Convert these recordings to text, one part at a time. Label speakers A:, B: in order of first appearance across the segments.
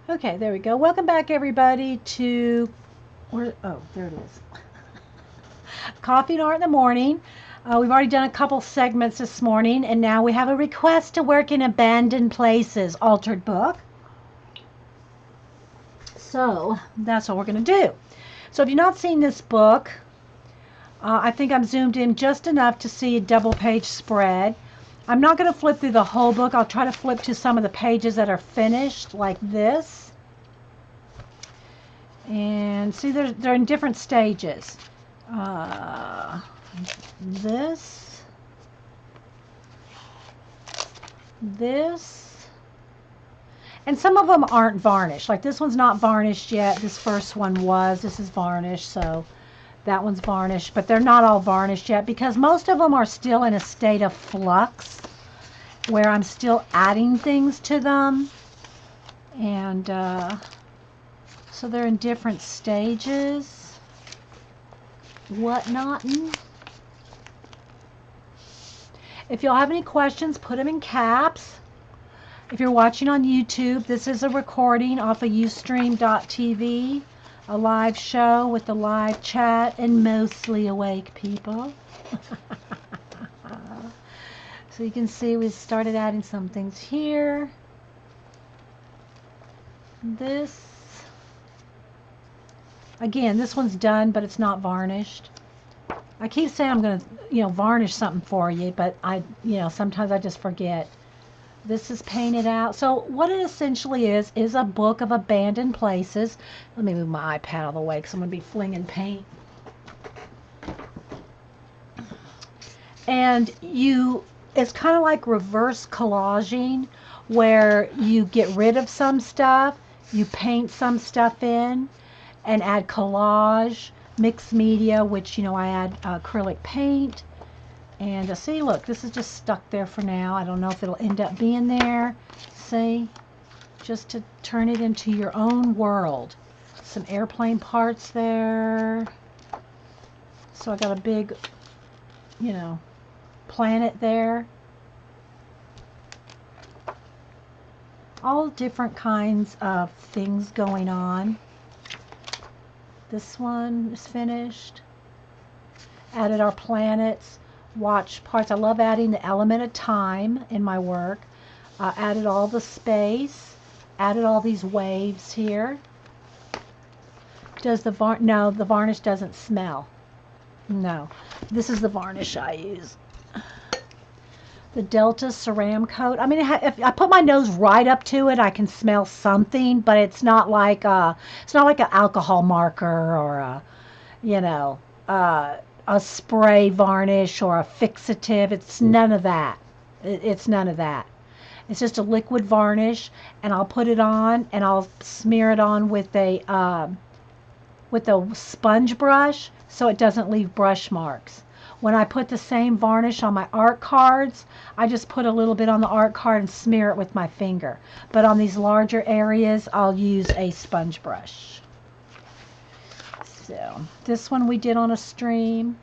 A: Okay, there we go. Welcome back, everybody, to where? Oh, there it is. Coffee and Art in the Morning. We've already done a couple segments this morning, and now we have a request to work in abandoned places, altered book. So that's what we're going to do. So if you've not seen this book, I think I'm zoomed in just enough to see a double page spread. I'm not going to flip through the whole book. I'll try to flip to some of the pages that are finished, like this. And see, they're in different stages. Uh, this, this, and some of them aren't varnished. Like this one's not varnished yet. This first one was. This is varnished, so that one's varnished. But they're not all varnished yet because most of them are still in a state of flux where I'm still adding things to them. And so they're in different stages, whatnot. If you'll have any questions, put them in caps. If you're watching on YouTube, this is a recording off of Ustream.tv, a live show with a live chat and mostly awake people. So you can see we started adding some things here. This. Again, this one's done, but it's not varnished. I keep saying I'm going to, varnish something for you, but sometimes I just forget. This is painted out. So what it essentially is a book of abandoned places. Let me move my iPad out of the way because I'm going to be flinging paint. And it's kind of like reverse collaging where you get rid of some stuff, you paint some stuff in, and add collage, mixed media, which, I add acrylic paint. And see, look, this is just stuck there for now. I don't know if it'll end up being there. See, just to turn it into your own world. Some airplane parts there. So I got a big, planet there. All different kinds of things going on. This one is finished. Added our planets. Watch parts. I love adding the element of time in my work. Added all the space. Added all these waves here. Does the no, the varnish doesn't smell. No, this is the varnish I use. The Delta Ceram Coat. I mean, if I put my nose right up to it, I can smell something, but it's not like an alcohol marker or a spray varnish or a fixative. It's none of that. It's none of that. It's just a liquid varnish, and I'll put it on, and I'll smear it on with a sponge brush so it doesn't leave brush marks. When I put the same varnish on my art cards, I just put a little bit on the art card and smear it with my finger. But on these larger areas, I'll use a sponge brush. So this one we did on a stream.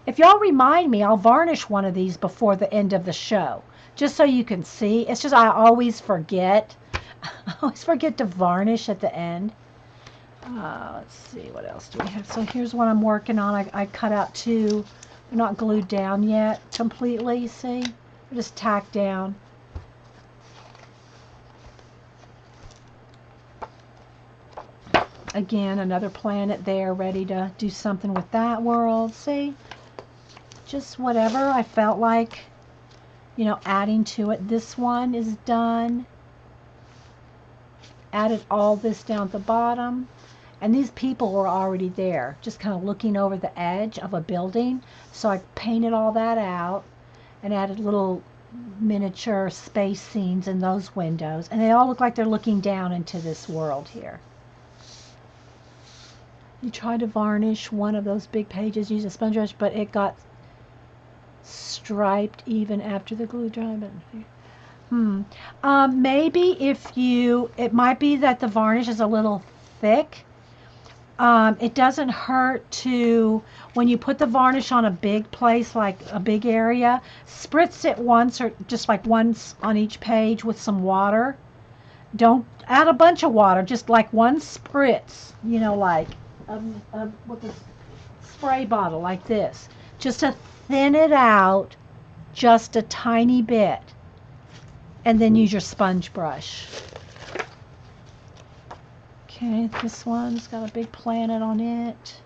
A: If y'all remind me, I'll varnish one of these before the end of the show, just so you can see. It's just I always forget. I always forget to varnish at the end. Let's see, what else do we have? So here's what I'm working on. I cut out two. They're not glued down yet completely, see? They're just tacked down. Again, another planet there, ready to do something with that world, see? Just whatever I felt like, adding to it. This one is done. Added all this down at the bottom. And these people were already there, just kind of looking over the edge of a building. So I painted all that out and added little miniature space scenes in those windows. And they all look like they're looking down into this world here. You tried to varnish one of those big pages, use a sponge brush, but it got striped even after the glue dried. Maybe it might be that the varnish is a little thick. It doesn't hurt to, when you put the varnish on a big place, like a big area, spritz it once or just like once on each page with some water Don't add a bunch of water, just like one spritz, you know, like with a spray bottle like this, just to thin it out just a tiny bit, and then use your sponge brush. Okay, this one's got a big planet on it.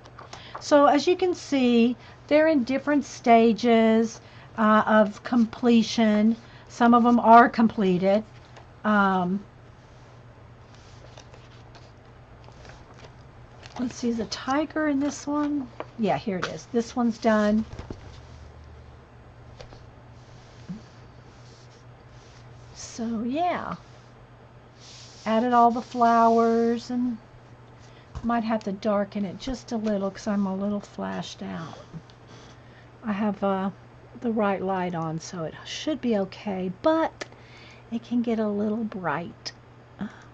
A: So as you can see, they're in different stages of completion. Some of them are completed. Let's see, is a tiger in this one? Yeah, here it is. This one's done. So yeah, added all the flowers, and might have to darken it just a little because I'm a little flashed out. I have the right light on, so it should be okay, but it can get a little bright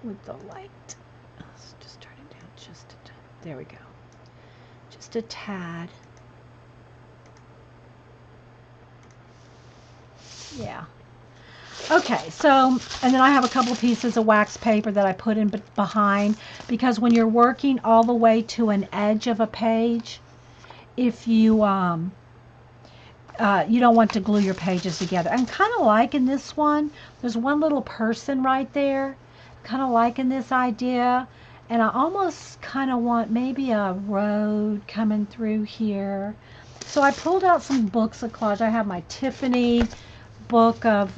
A: with the light. Let's just turn it down just a tad. There we go. Just a tad. Yeah. Okay, so, and then I have a couple pieces of wax paper that I put in behind, because when you're working all the way to an edge of a page, if you you don't want to glue your pages together. I'm kind of liking this one. There's one little person right there. Kind of liking this idea. And I almost kind of want maybe a road coming through here. So I pulled out some books of collage. I have my Tiffany book of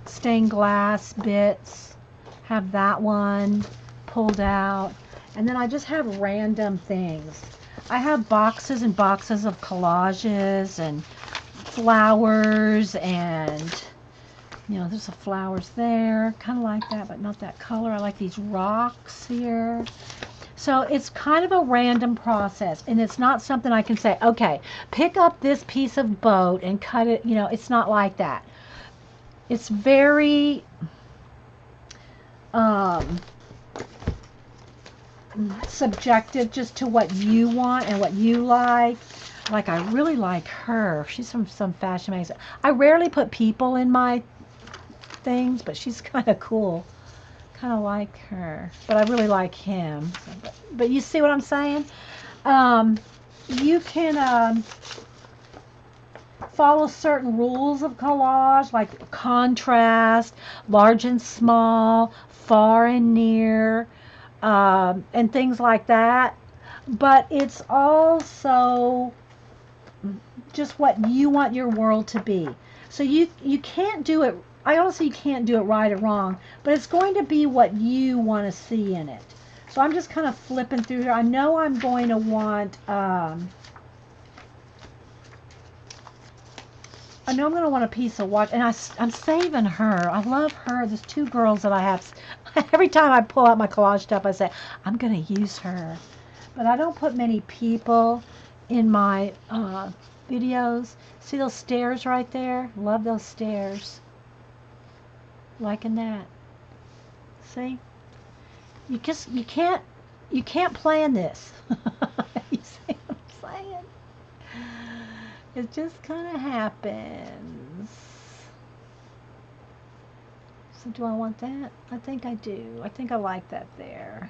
A: stained glass bits. Have that one pulled out. And then I just have random things. I have boxes and boxes of collages and flowers, and you know, there's the flowers there, kind of like that, but not that color. I like these rocks here. So it's kind of a random process, and it's not something I can say, okay, pick up this piece of boat and cut it. You know, it's not like that. It's very subjective, just to what you want and what you like. Like, I really like her. She's from some fashion magazine. I rarely put people in my things, but she's kind of cool. Kind of like her. But I really like him. But you see what I'm saying? You can follow certain rules of collage, like contrast, large and small, far and near, and things like that. But it's also just what you want your world to be. So you can't do it. I honestly can't do it right or wrong, but it's going to be what you want to see in it. So I'm just kind of flipping through here. I know I'm going to want. I know I'm going to want a piece of watch, and I'm saving her. I love her. There's two girls that I have. Every time I pull out my collage stuff, I say, I'm going to use her. But I don't put many people in my videos. See those stairs right there? Love those stairs. Liking that. See? You can't plan this. You see what I'm saying? It just kind of happens. So do I want that? I think I do. I think I like that there.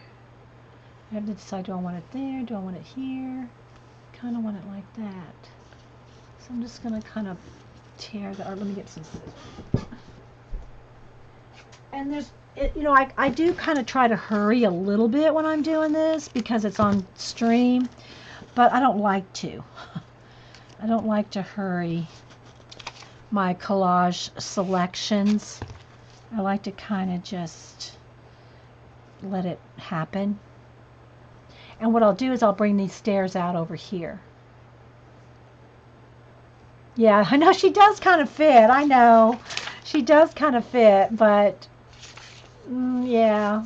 A: I have to decide, do I want it there? Do I want it here? Kind of want it like that. So I'm just going to kind of tear that. Or let me get some. And there's, you know, I do kind of try to hurry a little bit when I'm doing this because it's on stream, but I don't like to. I don't like to hurry my collage selections. I like to kind of just let it happen. And what I'll do is I'll bring these stairs out over here. Yeah, I know she does kind of fit. I know she does kind of fit, but yeah.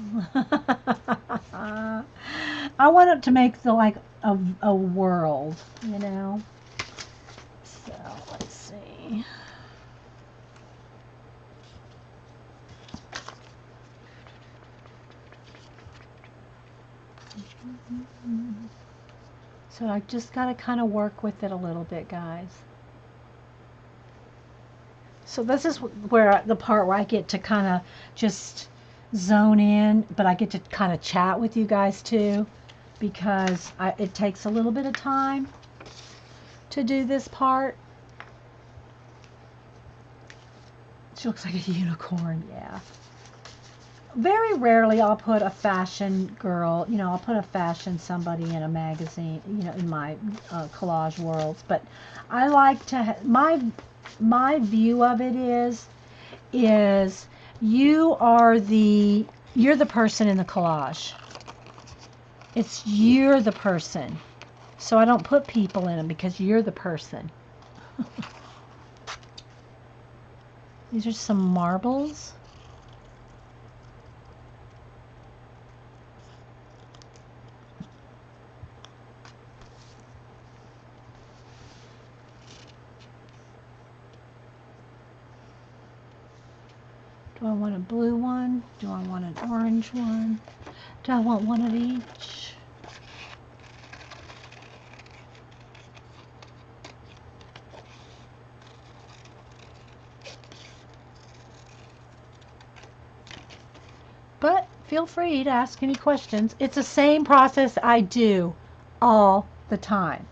A: I want it to make the like a world, you know. So let's see. So I just got to kind of work with it a little bit, guys. So this is where the part where I get to kind of just zone in, but I get to kind of chat with you guys too, because it takes a little bit of time to do this part. She looks like a unicorn, yeah. Very rarely I'll put a fashion girl, I'll put a fashion somebody in a magazine, in my collage worlds. But I like to, my view of it is you're the person in the collage. You're the person. So I don't put people in them because you're the person. These are some marbles. Do I want a blue one? Do I want an orange one? Do I want one of each? But feel free to ask any questions. It's the same process I do all the time.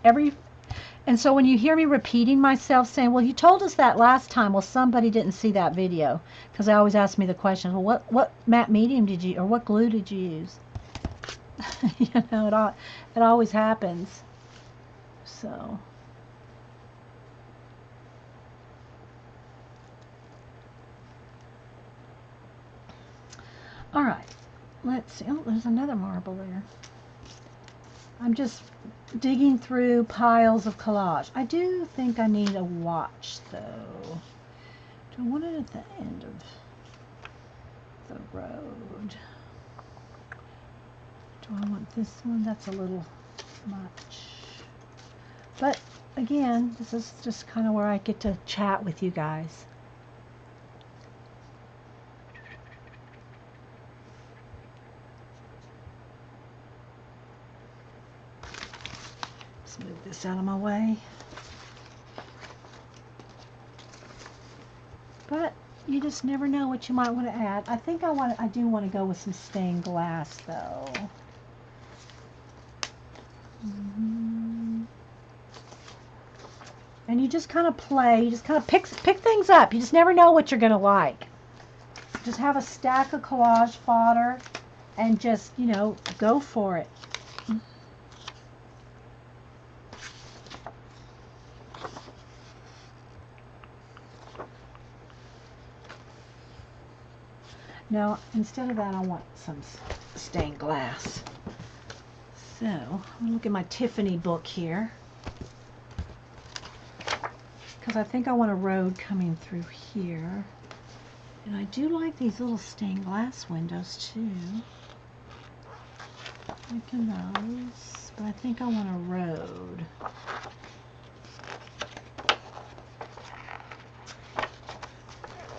A: And so when you hear me repeating myself saying, well, you told us that last time, well, somebody didn't see that video, because they always ask me the question, well, what matte medium did you, or what glue did you use? It always happens. So. All right, let's see. Oh, there's another marble there. I'm just digging through piles of collage. I do think I need a watch, though. Do I want it at the end of the road? Do I want this one? That's a little much. But again, this is just kind of where I get to chat with you guys. Let's move this out of my way. But you just never know what you might want to add. I think I do want to go with some stained glass, though. And you just kind of play. You just kind of pick things up. You just never know what you're going to like. Just have a stack of collage fodder and just, go for it. Now, instead of that, I want some stained glass. So, I'm going to look at my Tiffany book here, because I think I want a road coming through here. And I do like these little stained glass windows, too. Liking those, but I think I want a road.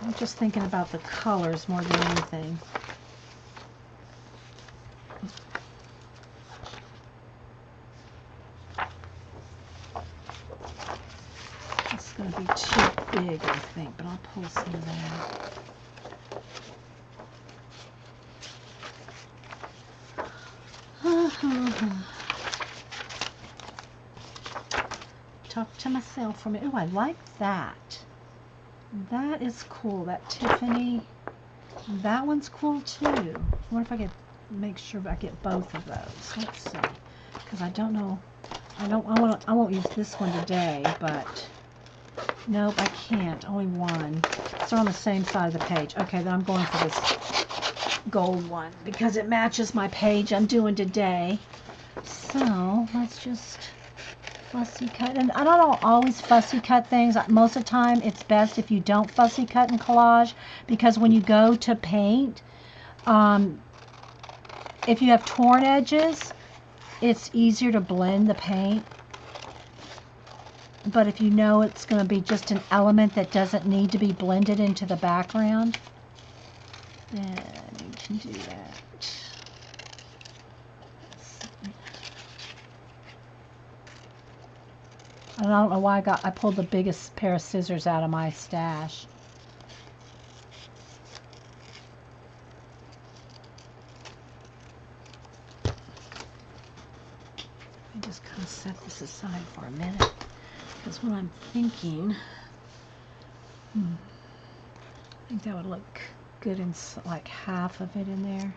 A: I'm just thinking about the colors more than anything. It's going to be too big, I think, but I'll pull some of that. Talk to myself for a minute. Oh, I like that. That is cool. That Tiffany. That one's cool too. I wonder if I could make sure I get both of those. Let's see. Because I don't know. I won't use this one today, but nope, I can't. Only one. It's on the same side of the page. Okay, then I'm going for this gold one because it matches my page I'm doing today. So let's just fussy cut. And I don't always fussy cut things. Most of the time it's best if you don't fussy cut in collage, because when you go to paint, if you have torn edges, it's easier to blend the paint. But if you know it's going to be just an element that doesn't need to be blended into the background, then you can do that. And I don't know why I pulled the biggest pair of scissors out of my stash. me just kind of set this aside for a minute, because what I'm thinking, I think that would look good in like half of it in there.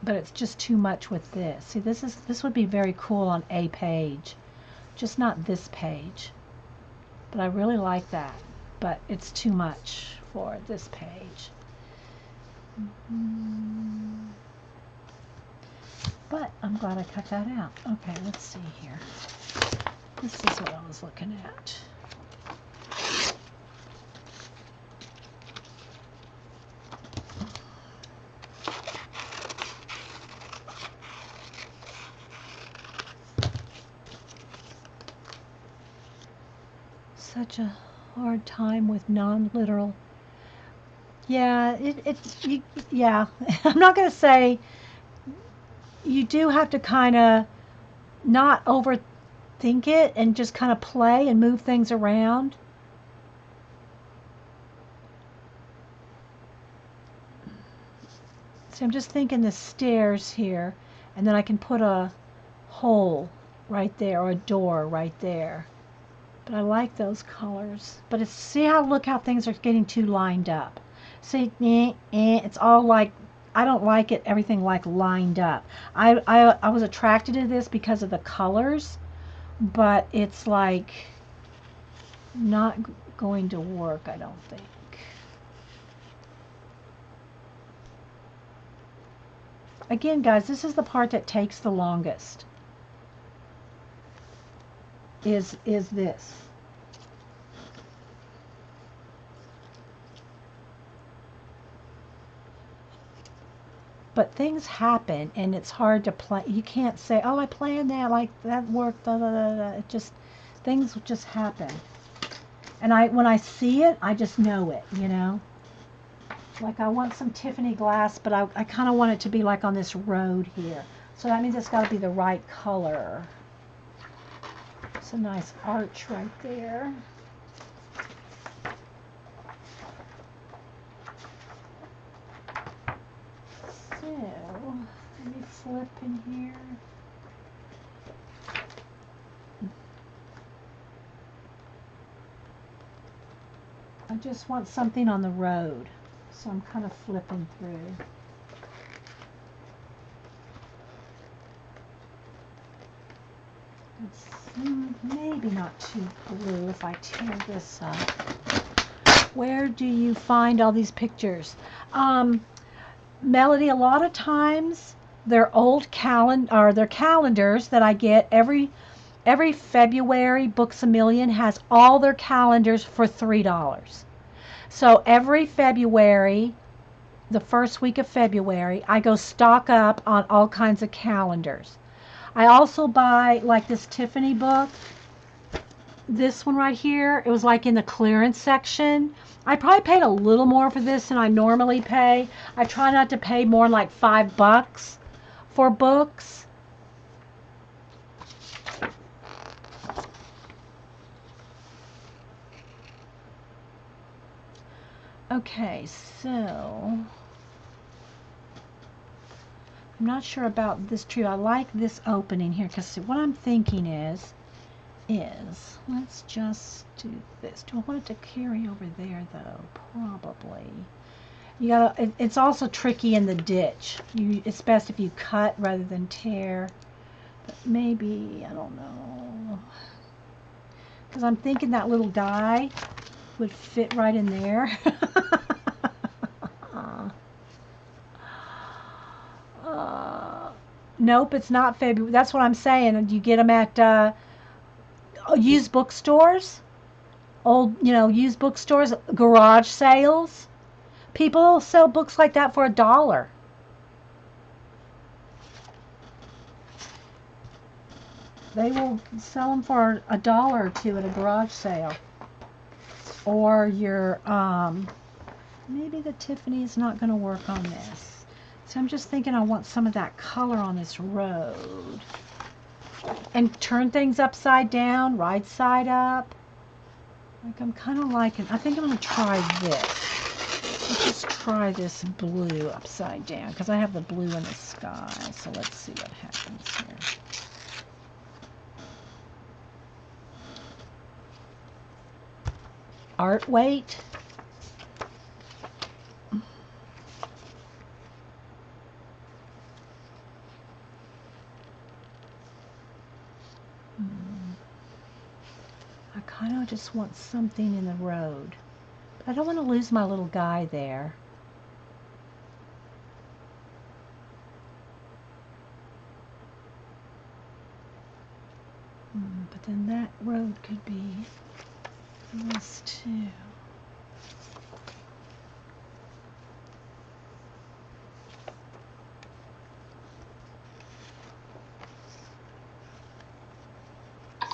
A: But it's just too much with this. See, this would be very cool on a page, just not this page. But I really like that, but it's too much for this page. But I'm glad I cut that out. Okay, let's see here. This is what I was looking at. Such a hard time with non-literal. Yeah, yeah. I'm not going to say, you do have to kind of not overthink it and just kind of play and move things around. So I'm just thinking the stairs here, and then I can put a hole right there or a door right there. But I like those colors. But it's, see how, look how things are getting too lined up. See, it's all like, I don't like it, everything like lined up. I was attracted to this because of the colors, but it's like not going to work, I don't think. Again, guys, this is the part that takes the longest. Is this. But things happen, and it's hard to plan. You can't say, "Oh, I planned that, like that worked." Da, da, da, da. It just, things just happen. And when I see it, I just know it. You know. Like I want some Tiffany glass, but I kind of want it to be like on this road here. So that means it's got to be the right color. It's a nice arch right there. So, let me flip in here. I just want something on the road. So I'm kind of flipping through. It's maybe not too blue if I tear this up. Where do you find all these pictures? Melody, a lot of times they're old they're calendars that I get every February. Books A Million has all their calendars for $3. So every February, the first week of February, I go stock up on all kinds of calendars. I also buy like this Tiffany book. This one right here, it was like in the clearance section. I probably paid a little more for this than I normally pay. I try not to pay more than like $5 for books. Okay, so I'm not sure about this tree. I like this opening here because what I'm thinking is let's just do this. Do I want it to carry over there though? Probably. You gotta. It's also tricky in the ditch. It's best if you cut rather than tear. But maybe, I don't know. Because I'm thinking that little guy would fit right in there. Nope, it's not February. That's what I'm saying. You get them at used bookstores, used bookstores, garage sales. People sell books like that for $1. They will sell them for $1 or $2 at a garage sale. Or your, maybe the Tiffany is not going to work on this. So I'm just thinking I want some of that color on this road. And turn things upside down, right side up. Like I'm kind of liking, I think I'm going to try this. Let's just try this blue upside down because I have the blue in the sky. So let's see what happens here. Art weight. I kind of just want something in the road. But I don't want to lose my little guy there. But then that road could be this too.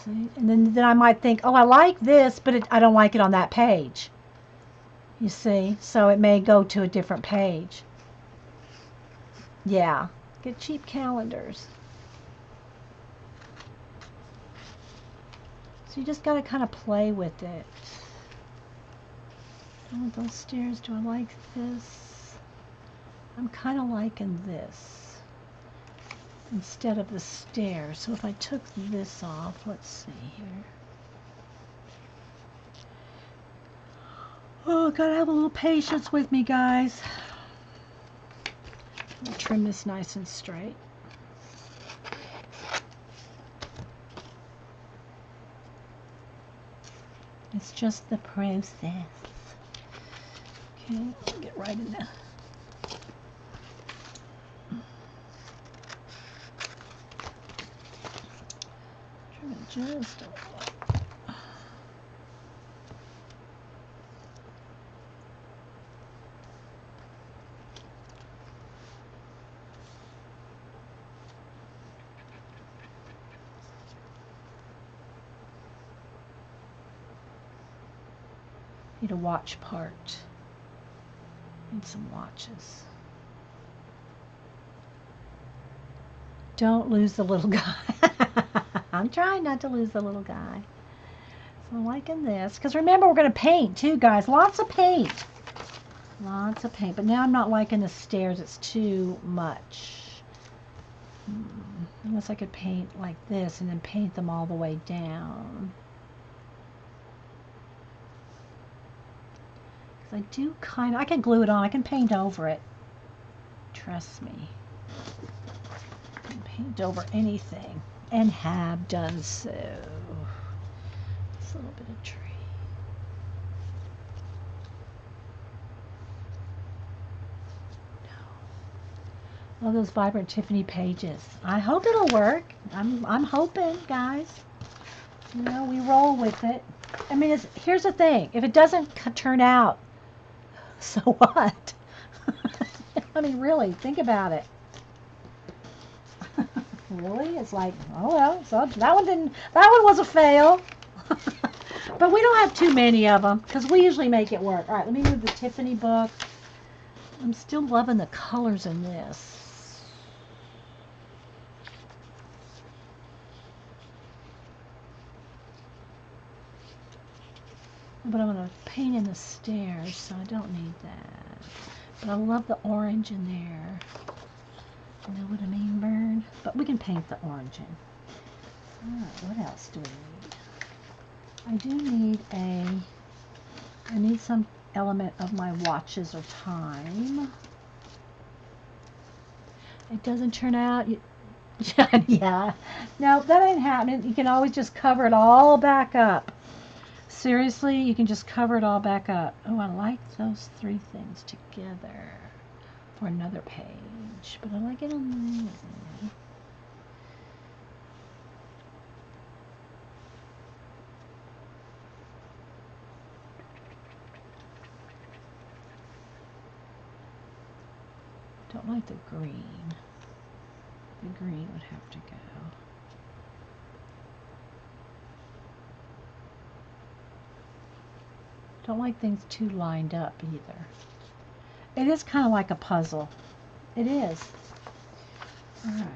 A: See? And then I might think, oh, I like this, but I don't like it on that page. You see? So it may go to a different page. Yeah. Get cheap calendars. So you just got to kind of play with it. I want those stairs. Do I like this? I'm kind of liking this instead of the stairs. So if I took this off, let's see here. Oh, gotta have a little patience with me, guys. I'll trim this nice and straight. It's just the process. Okay, get right in there. Trim it just a little. Need a watch part. Need some watches. Don't lose the little guy. I'm trying not to lose the little guy. So I'm liking this. Because remember, we're going to paint too, guys. Lots of paint. Lots of paint. But now I'm not liking the stairs. It's too much. Unless I could paint like this and then paint them all the way down. I do kind of, I can glue it on. I can paint over it. Trust me. I can paint over anything. And have done so. Just a little bit of tree. No. All those vibrant Tiffany pages. I hope it'll work. I'm hoping, guys. You know, we roll with it. I mean, here's the thing. If it doesn't turn out, so what? I mean, really, think about it. Really? It's like, oh well, so that one was a fail. But we don't have too many of them because we usually make it work. All right, let me move the Tiffany book. I'm still loving the colors in this. But I'm going to paint in the stairs, so I don't need that. But I love the orange in there. You know what I mean, Burn? But we can paint the orange in. Alright, what else do we need? I do need I need some element of my watches or time. It doesn't turn out, yeah. No, that ain't happening. You can always just cover it all back up. Seriously, you can just cover it all back up. Oh, I like those three things together for another page. But I like it on there. Don't like the green. The green would have to go. Don't like things too lined up either. It is kind of like a puzzle. It is. Alright.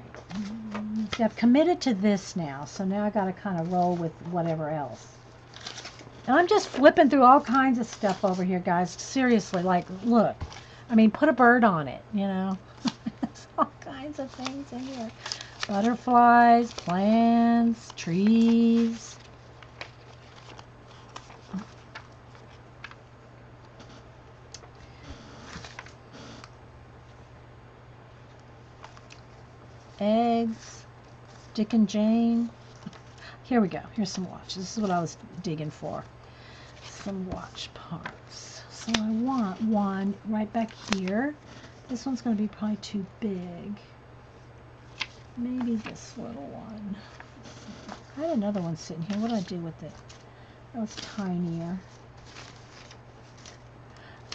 A: See, I've committed to this now, so now I got to kind of roll with whatever else. And I'm just flipping through all kinds of stuff over here, guys. Seriously, like, look. I mean, put a bird on it, you know. There's all kinds of things in here. Butterflies, plants, trees. Eggs. Dick and Jane. Here we go. Here's some watches. This is what I was digging for. Some watch parts. So I want one right back here. This one's going to be probably too big. Maybe this little one. I had another one sitting here. What did I do with it? That was tinier.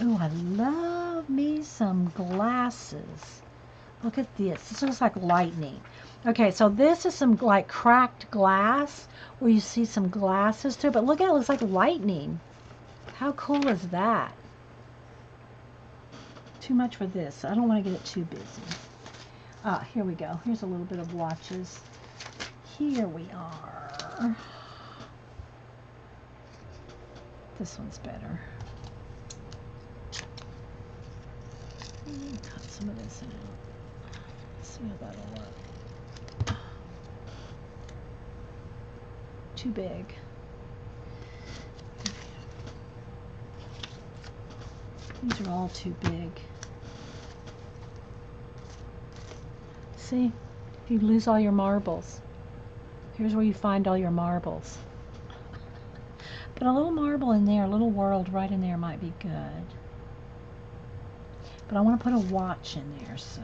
A: Oh, I love me some glasses. Look at this. This looks like lightning. Okay, so this is some like cracked glass where you see some glasses too. But look at it. It looks like lightning. How cool is that? Too much for this. I don't want to get it too busy. Ah, here we go. Here's a little bit of watches. Here we are. This one's better. Cut some of this out. See how that'll work. Too big. These are all too big. See, if you lose all your marbles, here's where you find all your marbles. But a little marble in there, a little world right in there might be good. But I want to put a watch in there, so.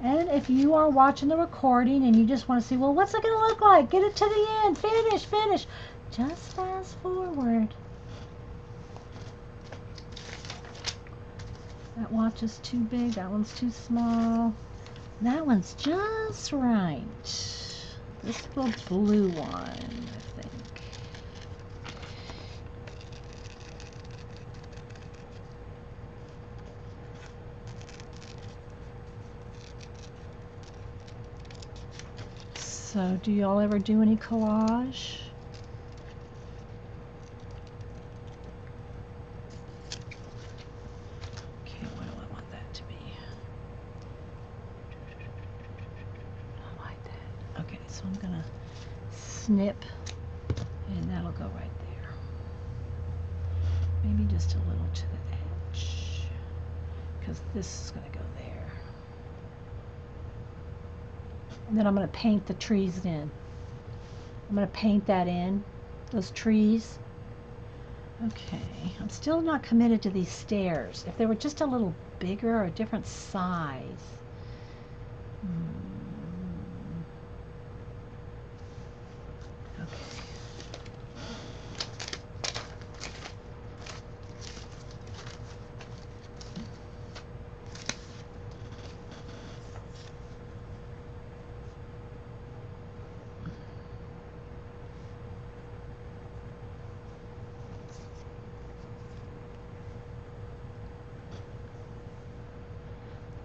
A: And if you are watching the recording and you just want to see, well, what's it going to look like? Get it to the end. Finish. Just fast forward. That watch is too big. That one's too small. That one's just right. This little blue one, I think. So, do y'all ever do any collage? Okay, what do I want that to be? I like that. Okay, so I'm gonna snip, and that'll go right there. Maybe just a little to the edge, because this is gonna go there. And then I'm going to paint the trees in. I'm going to paint that in, those trees. Okay, I'm still not committed to these stairs. If they were just a little bigger or a different size. Okay.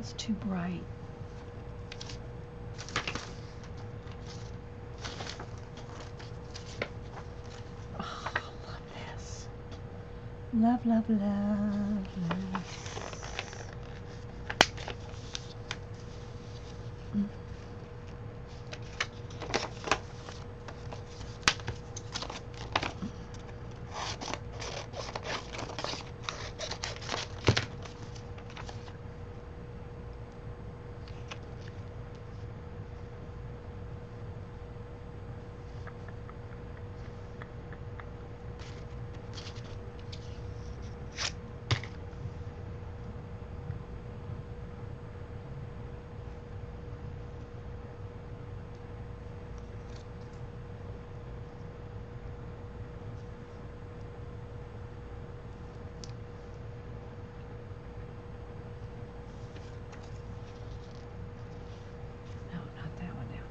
A: It's too bright. Oh, love this. Love.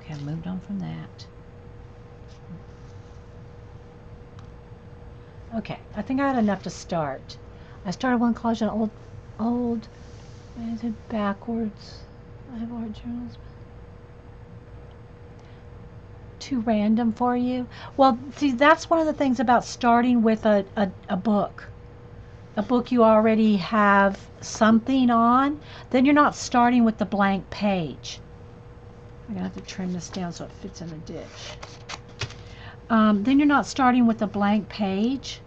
A: Okay, I moved on from that. Okay, I think I had enough to start. I started one collage on old, I did backwards. I have art journals. too random for you? Well, see, that's one of the things about starting with a book. A book you already have something on, then you're not starting with the blank page. I'm going to have to trim this down so it fits in the ditch. Then you're not starting with a blank page.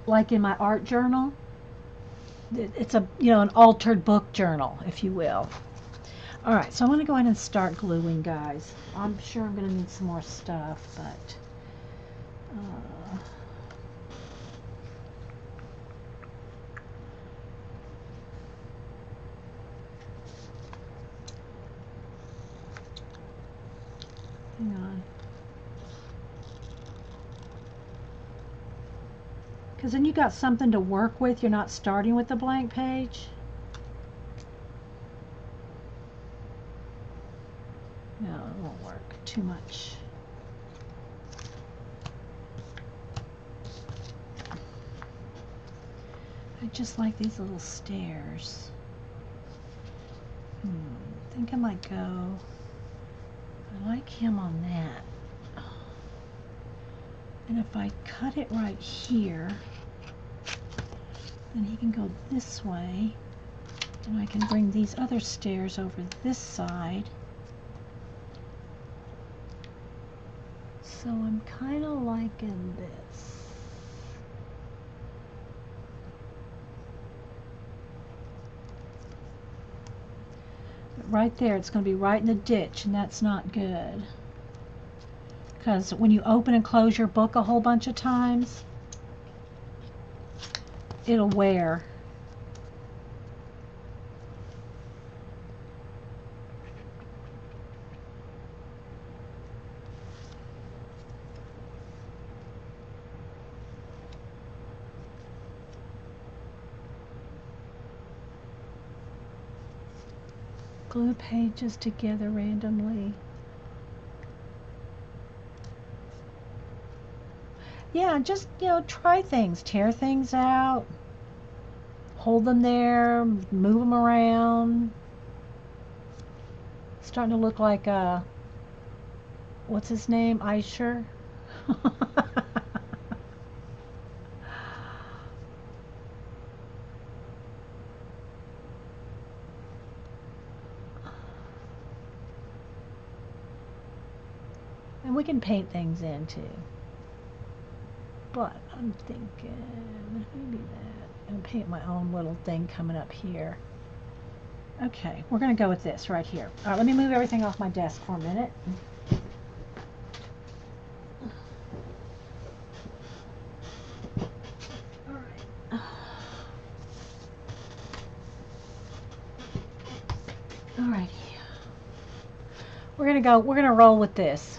A: Like in my art journal. It's a, an altered book journal, if you will. All right, so I'm going to go ahead and start gluing, guys. I'm sure I'm going to need some more stuff, but hang on. Because then you got something to work with. You're not starting with the blank page. No, it won't work. Too much. I just like these little stairs. I think I might go. I like him on that. And if I cut it right here, then he can go this way. And I can bring these other stairs over this side. So I'm kind of liking this. But right there, it's going to be right in the ditch, and that's not good. Because when you open and close your book a whole bunch of times, it'll wear. Glue pages together randomly. Yeah, just, try things. Tear things out. Hold them there. Move them around. Starting to look like, what's his name? Aisher? And we can paint things in too. But I'm thinking maybe that. And paint my own little thing coming up here. Okay, we're going to go with this right here. All right, let me move everything off my desk for a minute. All right. All righty. We're going to roll with this.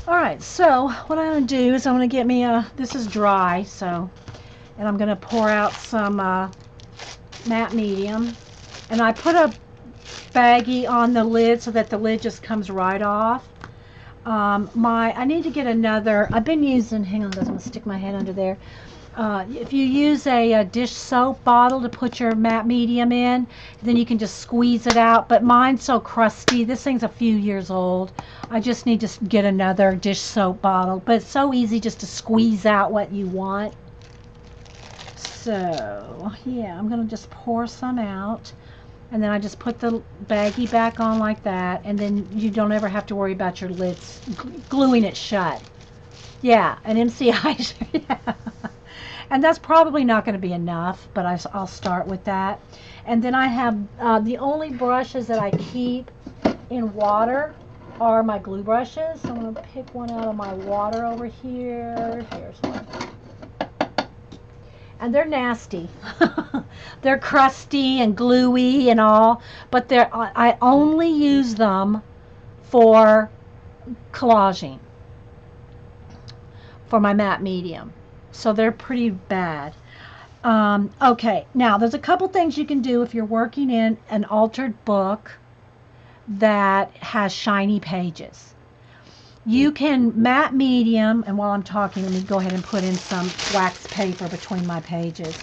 A: All right, so what I'm going to do is I'm going to get me this is dry, so, and I'm going to pour out some matte medium, and I put a baggie on the lid so that the lid just comes right off. I need to get another, I've been using, hang on, I'm going to stick my head under there. If you use a dish soap bottle to put your matte medium in, then you can just squeeze it out. But mine's so crusty. This thing's a few years old. I just need to get another dish soap bottle. But it's so easy just to squeeze out what you want. So, yeah, I'm going to just pour some out. And then I just put the baggie back on like that. And then you don't ever have to worry about your lids gluing it shut. Yeah, an MCI. Yeah. And that's probably not going to be enough, but I'll start with that. And then I have the only brushes that I keep in water are my glue brushes. So I'm going to pick one out of my water over here. Here's one. And they're nasty. They're crusty and gluey and all, but I only use them for collaging, for my matte medium. So they're pretty bad. Okay, now there's a couple things you can do if you're working in an altered book that has shiny pages. You can matte medium, and while I'm talking, let me go ahead and put in some wax paper between my pages.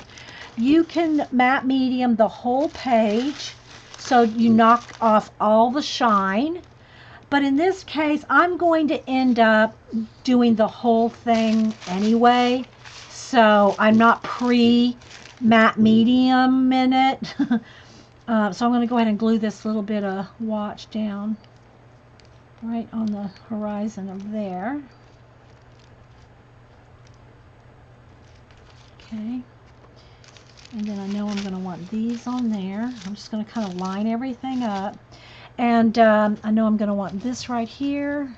A: You can matte medium the whole page so you knock off all the shine. But in this case, I'm going to end up doing the whole thing anyway. So I'm not matte medium in it. So I'm going to go ahead and glue this little bit of watch down right on the horizon of there. Okay. And then I know I'm going to want these on there. I'm just going to kind of line everything up. And I know I'm going to want this right here.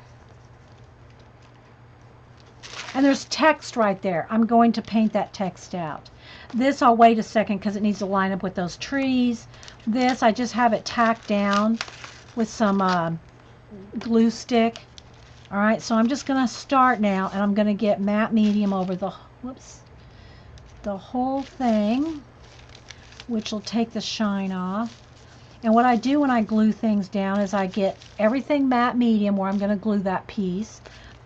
A: And there's text right there. I'm going to paint that text out. This I'll wait a second because it needs to line up with those trees. This I just have it tacked down with some glue stick. All right, so I'm just going to start now, and I'm going to get matte medium over the whole thing, which will take the shine off. And what I do when I glue things down is I get everything matte medium where I'm going to glue that piece.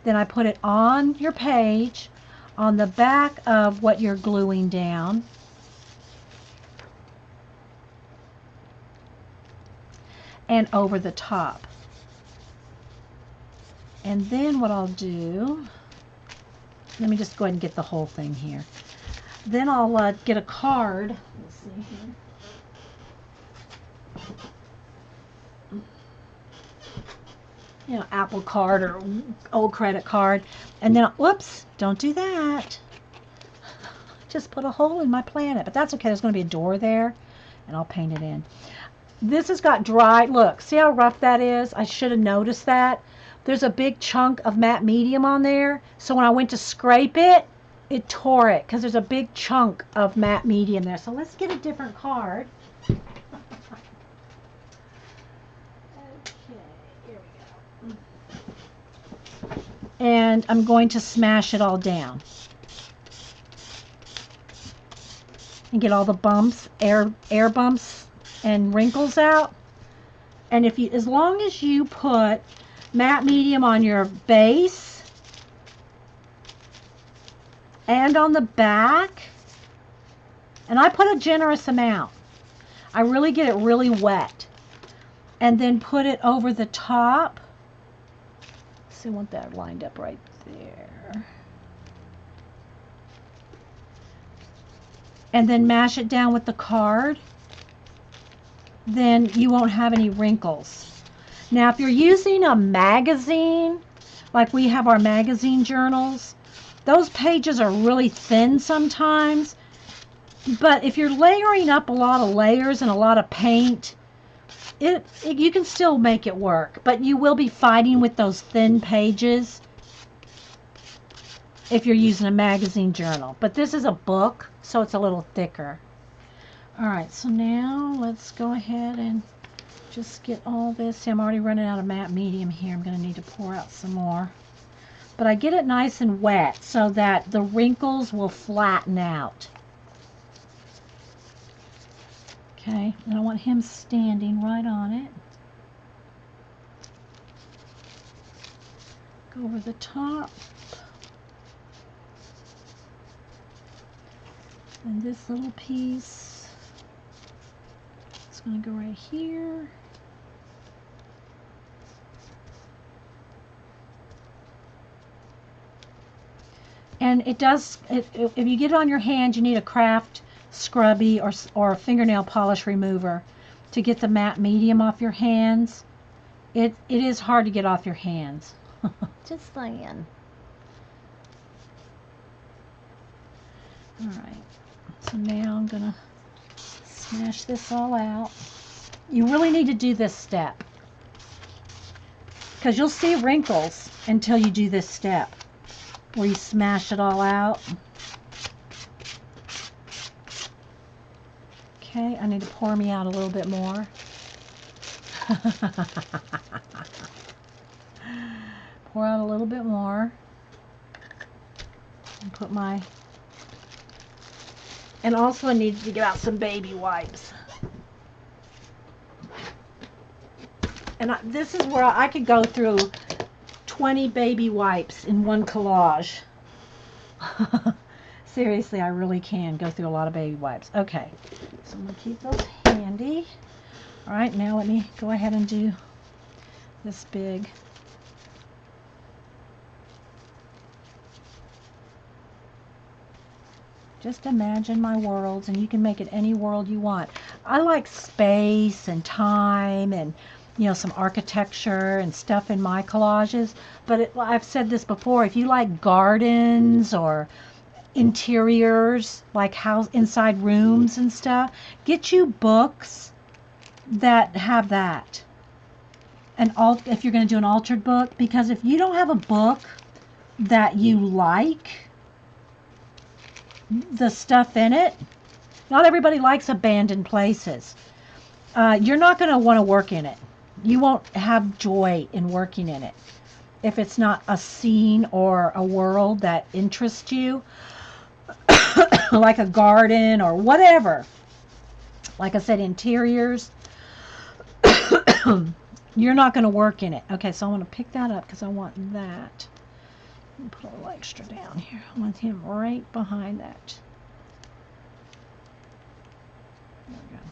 A: Then I put it on your page, on the back of what you're gluing down. And over the top. And then what I'll do, let me just go ahead and get the whole thing here. Then I'll get a card. Let's see here. You know, Apple Card or old credit card. And then, whoops, don't do that. Just put a hole in my planet. But that's okay. There's going to be a door there. And I'll paint it in. This has got dry. Look, see how rough that is? I should have noticed that. There's a big chunk of matte medium on there. So when I went to scrape it, it tore it. Because there's a big chunk of matte medium there. So let's get a different card. And I'm going to smash it all down and get all the bumps, air bumps and wrinkles out. And if you, as long as you put matte medium on your base and on the back, and I put a generous amount, I really get it really wet, and then put it over the top. So I want that lined up right there. And then mash it down with the card. Then you won't have any wrinkles. Now, if you're using a magazine, like we have our magazine journals, those pages are really thin sometimes. But if you're layering up a lot of layers and a lot of paint, you can still make it work, but you will be fighting with those thin pages if you're using a magazine journal. But this is a book, so it's a little thicker. All right, so now let's go ahead and just get all this. See, I'm already running out of matte medium here. I'm going to need to pour out some more. But I get it nice and wet so that the wrinkles will flatten out. Okay, and I want him standing right on it. Go over the top. And this little piece is going to go right here. And it does, if you get it on your hand, you need a craft scrubby or a fingernail polish remover to get the matte medium off your hands. It is hard to get off your hands. Just saying. Alright, so now I'm going to smash this all out. You really need to do this step, because you'll see wrinkles until you do this step where you smash it all out. Okay, I need to pour me out a little bit more. Pour out a little bit more. And put my... And also I need to get out some baby wipes. And this is where I could go through 20 baby wipes in one collage. See, seriously, I really can go through a lot of baby wipes. Okay, so I'm going to keep those handy. All right, now let me go ahead and do this big. Just imagine my worlds, and you can make it any world you want. I like space and time and, you know, some architecture and stuff in my collages. But I've said this before, if you like gardens or interiors, like house inside rooms and stuff, get you books that have that. If you're going to do an altered book, because if you don't have a book that you like the stuff in it, not everybody likes abandoned places. You're not going to want to work in it. You won't have joy in working in it if it's not a scene or a world that interests you, like a garden or whatever. Like I said, interiors. You're not going to work in it. Okay, so I want to pick that up because I want that. Put a little extra down here. I want him right behind that. There we go.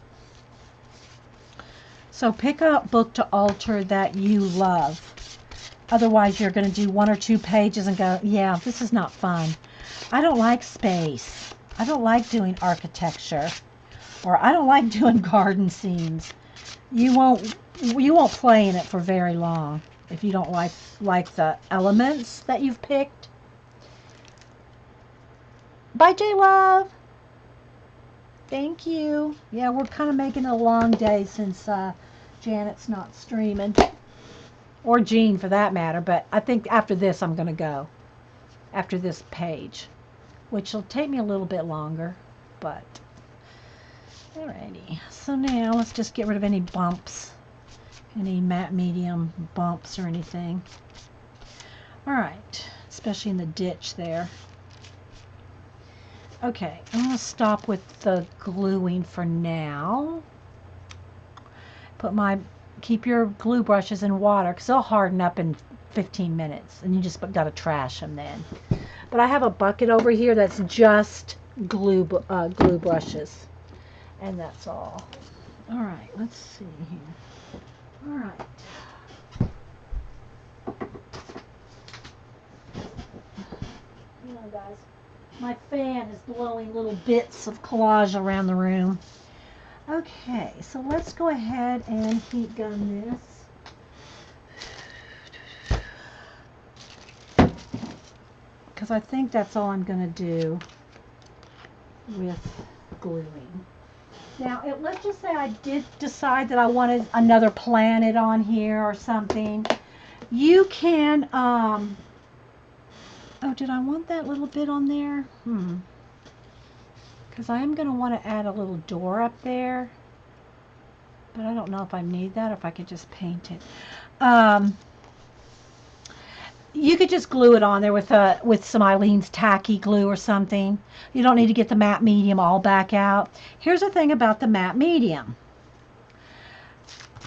A: So pick a book to alter that you love. Otherwise, you're going to do 1 or 2 pages and go, yeah, this is not fun. I don't like space. I don't like doing architecture. Or I don't like doing garden scenes. You won't play in it for very long if you don't like the elements that you've picked. Bye, J Love. Thank you. Yeah, we're kind of making a long day since Janet's not streaming, or Jean for that matter. But I think after this, I'm going to go after this page, which will take me a little bit longer, but. Alrighty, so now let's just get rid of any bumps, any matte medium bumps or anything. Alright, especially in the ditch there. Okay, I'm going to stop with the gluing for now. Keep your glue brushes in water because they'll harden up in 15 minutes and you just got to trash them then. But I have a bucket over here that's just glue brushes. And that's all. All right, let's see here. All right. You know, guys, my fan is blowing little bits of collage around the room. Okay, so let's go ahead and heat gun this. Because I think that's all I'm going to do with gluing. Now, let's just say I did decide that I wanted another planet on here or something. You can, oh, did I want that little bit on there? Because I am going to want to add a little door up there. But I don't know if I need that or if I could just paint it. You could just glue it on there with some Eileen's tacky glue or something. You don't need to get the matte medium all back out. Here's the thing about the matte medium.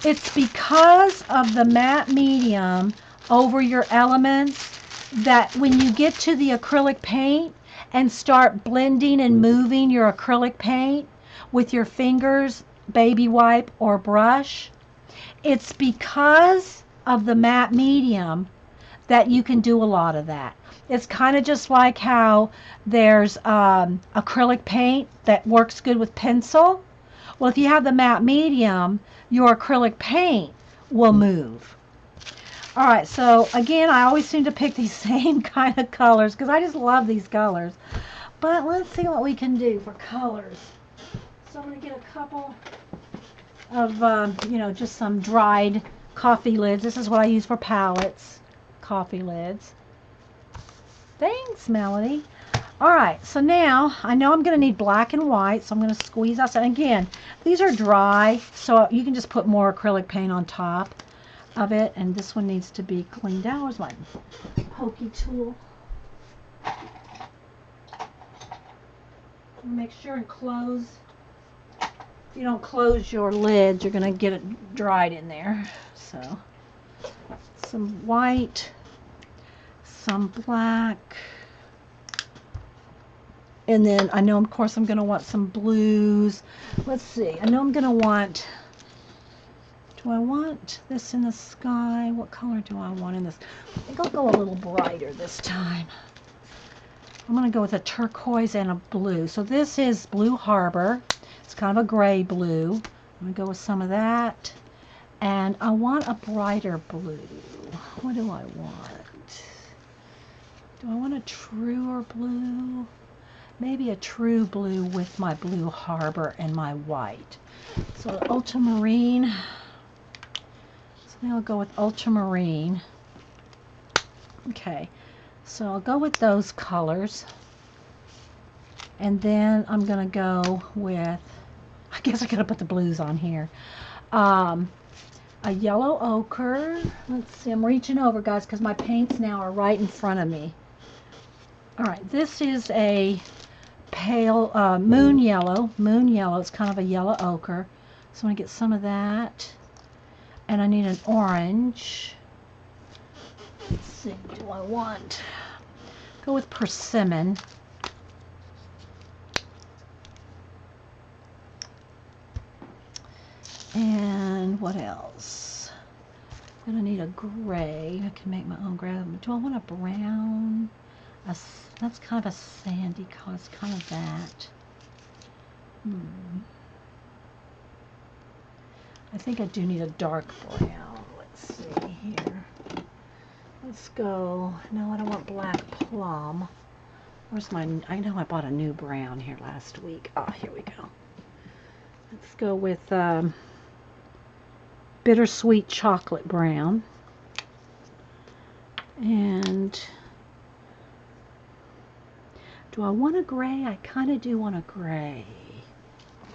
A: It's because of the matte medium over your elements that when you get to the acrylic paint and start blending and moving your acrylic paint with your fingers, baby wipe, or brush, it's because of the matte medium that you can do a lot of that. It's kind of just like how there's acrylic paint that works good with pencil. Well, if you have the matte medium, your acrylic paint will move. All right, so again, I always seem to pick these same kind of colors because I just love these colors. But let's see what we can do for colors. So I'm going to get a couple of, just some dried coffee lids. This is what I use for palettes. Coffee lids. Thanks, Melody. All right, so now I know I'm going to need black and white, so I'm going to squeeze out. And again, these are dry, so you can just put more acrylic paint on top of it. And this one needs to be cleaned out. Where's my pokey tool? Make sure and close. If you don't close your lids, you're going to get it dried in there. So some white, some black. And then I know, of course, I'm going to want some blues. Let's see. I know I'm going to want, do I want this in the sky? What color do I want in this? I think I'll go a little brighter this time. I'm going to go with a turquoise and a blue. So this is Blue Harbor. It's kind of a gray blue. I'm going to go with some of that. And I want a brighter blue. What do I want? Do I want a truer blue? Maybe a true blue with my Blue Harbor and my white. So ultramarine. So now I'll go with ultramarine. Okay, so I'll go with those colors. And then I'm going to go with, I guess I got to put the blues on here. A yellow ochre. Let's see, I'm reaching over, guys, because my paints now are right in front of me. All right, this is a pale moon yellow. Moon yellow. It's kind of a yellow ochre. So I'm going to get some of that. And I need an orange. Let's see, do I want? Go with persimmon. And what else? I'm going to need a gray. I can make my own gray. Do I want a brown? That's kind of a sandy color. It's kind of that. I think I do need a dark brown. Let's see here. Let's go. No, I don't want black plum. Where's my, I know I bought a new brown here last week. Oh, here we go. Let's go with bittersweet chocolate brown. And do I want a gray? I kind of do want a gray.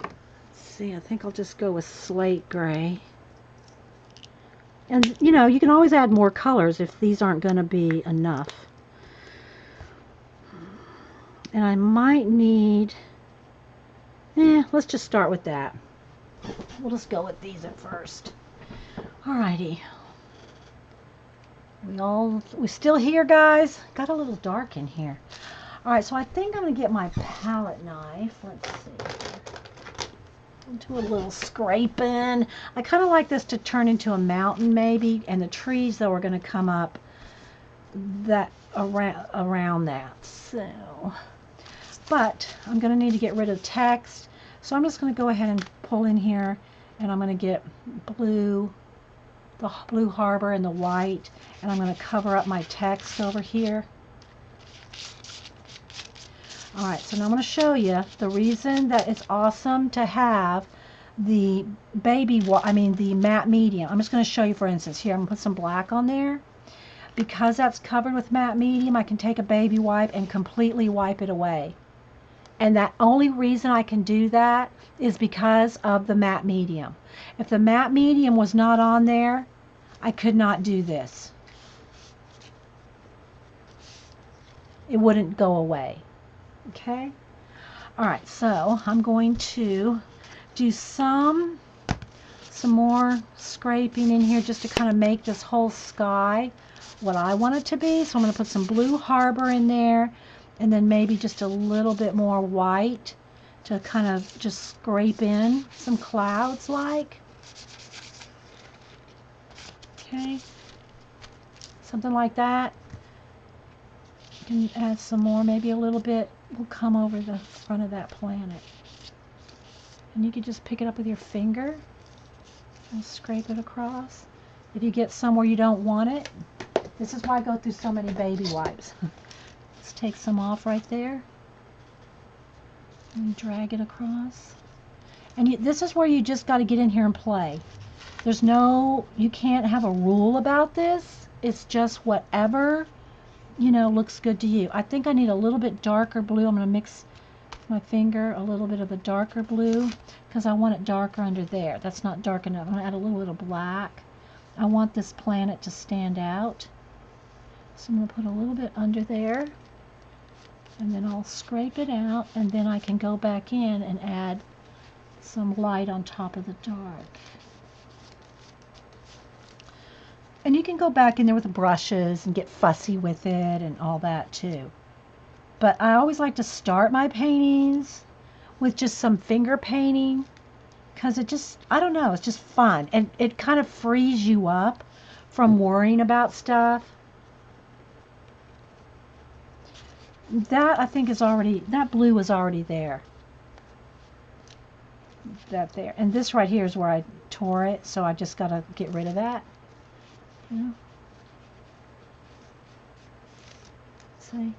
A: Let's see, I think I'll just go with slate gray. And, you know, you can always add more colors if these aren't going to be enough. And I might need, let's just start with that. We'll just go with these at first. Alrighty. We still here, guys? Got a little dark in here. Alright, so I think I'm going to get my palette knife. Let's see. Do a little scraping. I kind of like this to turn into a mountain maybe, and the trees though are going to come up that around that. So, but I'm going to need to get rid of text, so I'm just going to go ahead and pull in here, and I'm going to get blue, the Blue Harbor and the white, and I'm going to cover up my text over here. Alright, so now I'm going to show you the reason that it's awesome to have the the matte medium. I'm just going to show you, for instance, here I'm going to put some black on there. Because that's covered with matte medium, I can take a baby wipe and completely wipe it away. And that only reason I can do that is because of the matte medium. If the matte medium was not on there, I could not do this. It wouldn't go away. Okay? Alright, so I'm going to do some more scraping in here just to kind of make this whole sky what I want it to be. So I'm going to put some Blue Harbor in there, and then maybe just a little bit more white to kind of just scrape in some clouds like. Okay, something like that. You can add some more, maybe a little bit will come over the front of that planet. And you can just pick it up with your finger and scrape it across. If you get somewhere you don't want it, this is why I go through so many baby wipes. Let's take some off right there and drag it across. And this is where you just got to get in here and play. There's no, you can't have a rule about this. It's just whatever, you know, looks good to you. I think I need a little bit darker blue. I'm going to mix my finger a little bit of the darker blue because I want it darker under there. That's not dark enough. I'm going to add a little bit of black. I want this planet to stand out. So I'm going to put a little bit under there, and then I'll scrape it out, and then I can go back in and add some light on top of the dark. And you can go back in there with the brushes and get fussy with it and all that too. But I always like to start my paintings with just some finger painting, because it just, I don't know, it's just fun. And it kind of frees you up from worrying about stuff. That, I think, is already, that blue is already there. That there. And this right here is where I tore it, so I just got to get rid of that. Yeah. See?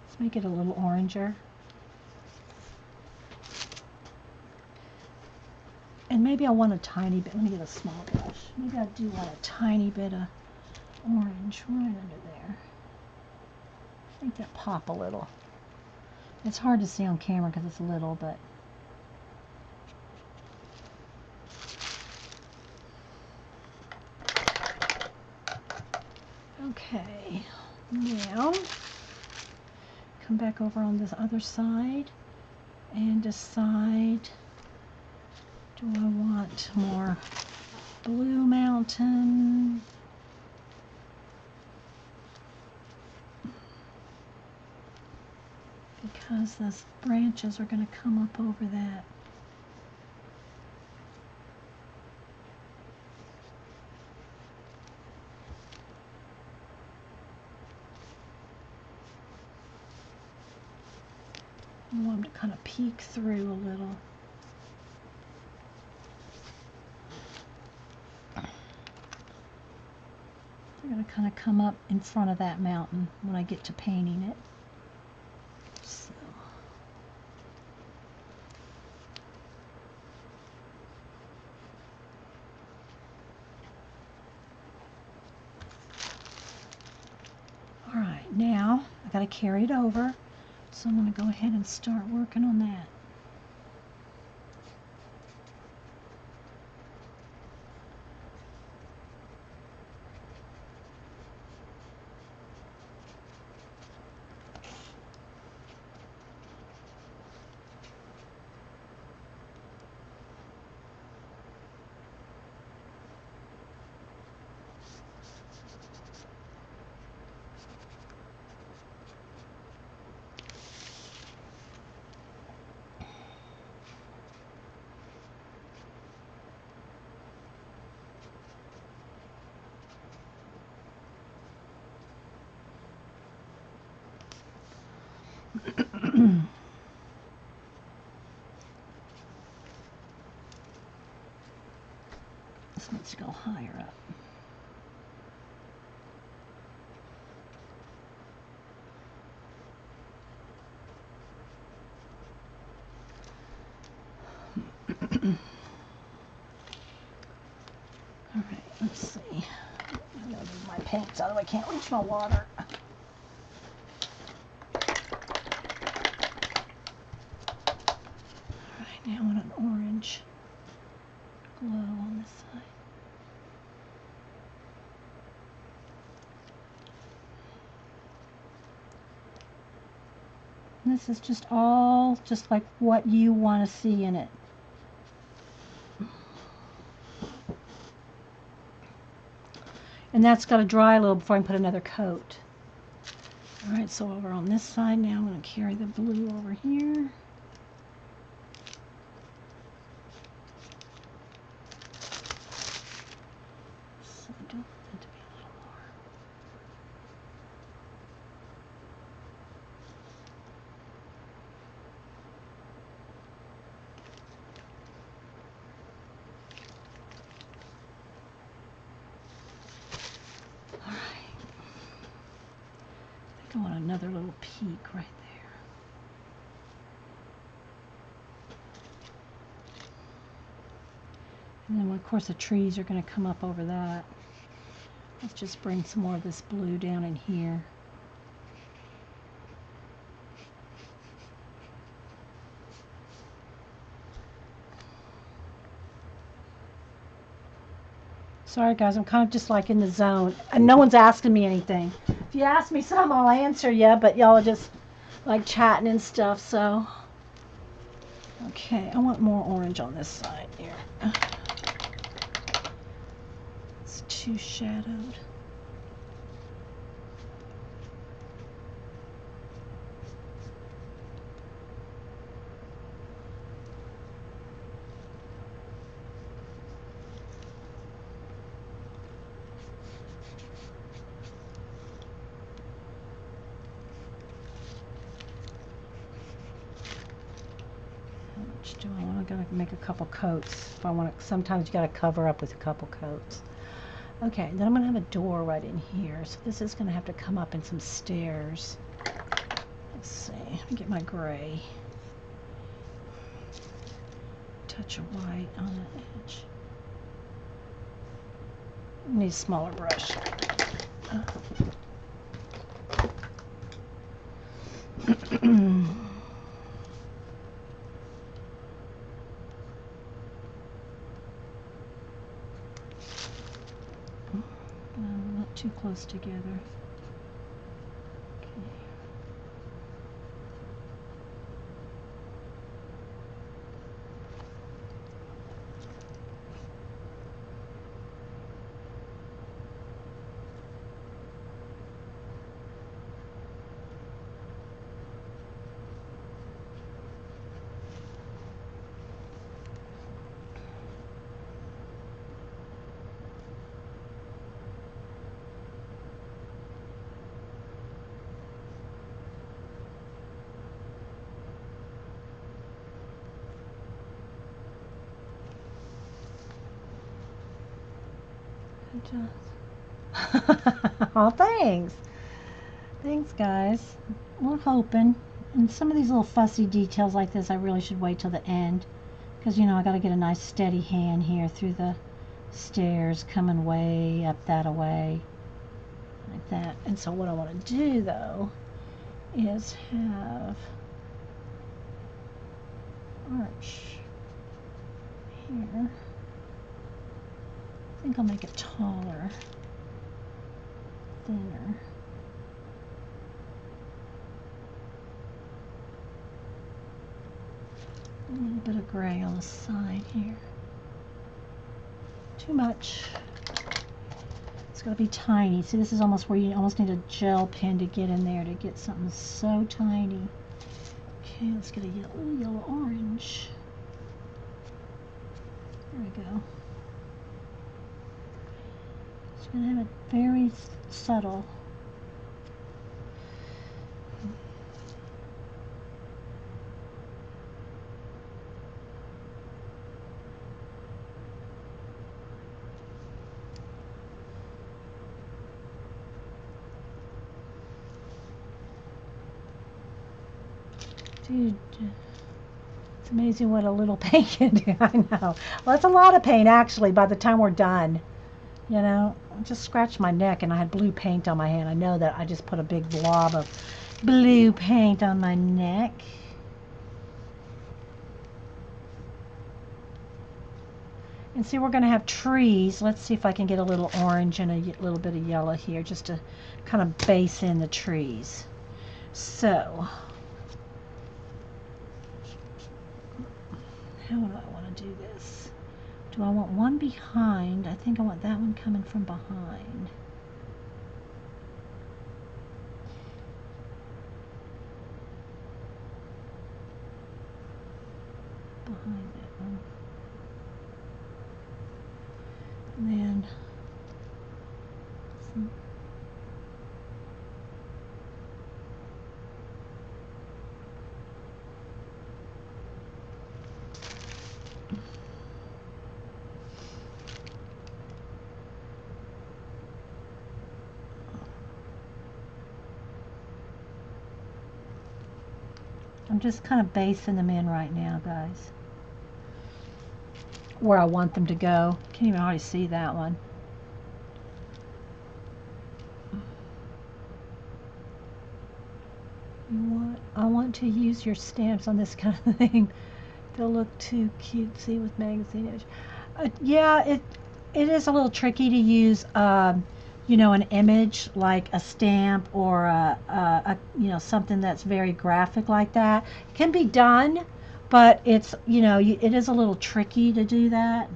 A: Let's make it a little oranger. And maybe I want a tiny bit. Let me get a small brush. Maybe I do want a tiny bit of orange right under there. Make that pop a little. It's hard to see on camera because it's little, but okay. Now come back over on this other side and decide, do I want more blue mountain? Because those branches are going to come up over that. I want them to kind of peek through a little. They're going to kind of come up in front of that mountain when I get to painting it. So. All right, now I got to carry it over. So I'm going to go ahead and start working on that. This needs to go higher up. All right, let's see. I'm going to move my paints out of the way. I can't reach my water. Now I want an orange glow on this side. And this is just all just like what you want to see in it. And that's got to dry a little before I can put another coat. All right, so over on this side now, I'm going to carry the blue over here. I want another little peak right there. And then, of course, the trees are going to come up over that. Let's just bring some more of this blue down in here. Sorry, guys, I'm kind of just like in the zone. And no one's asking me anything. If you ask me something, I'll answer you, but y'all are just like chatting and stuff, so. Okay, I want more orange on this side here. too shadowed. Do I want to make a couple coats? If I want to, sometimes you got to cover up with a couple coats. Okay, then I'm going to have a door right in here. So this is going to have to come up in some stairs. Let's see. Let me get my gray. Touch of white on the edge. I need a smaller brush. Not too close together. Okay. Oh, thanks. Thanks, guys. We're hoping. And some of these little fussy details like this, I really should wait till the end. Because, you know, I got to get a nice steady hand here through the stairs, coming way up that away. Like that. And so what I want to do, though, is have arch here. I think I'll make it taller, thinner. A little bit of gray on the side here. Too much. It's got to be tiny. See, this is almost where you almost need a gel pen to get in there to get something so tiny. Okay, let's get a yellow orange. There we go. It's going to have it very subtle. Dude, it's amazing what a little paint can do. I know. Well, that's a lot of paint, actually, by the time we're done. You know, I just scratched my neck and I had blue paint on my hand. I know that I just put a big blob of blue paint on my neck. And see, we're going to have trees. Let's see if I can get a little orange and a little bit of yellow here just to kind of base in the trees. So, how do I want to do this? Do I want one behind? I think I want that one coming from behind. Behind that one. And then some I'm just kind of basing them in right now, guys. Where I want them to go. Can't even hardly see that one. I want to use your stamps on this kind of thing. They'll look too cutesy with magazine image. Yeah, it is a little tricky to use. You know, an image like a stamp or a you know, something that's very graphic like that. It can be done, but it's, you know, it is a little tricky to do that.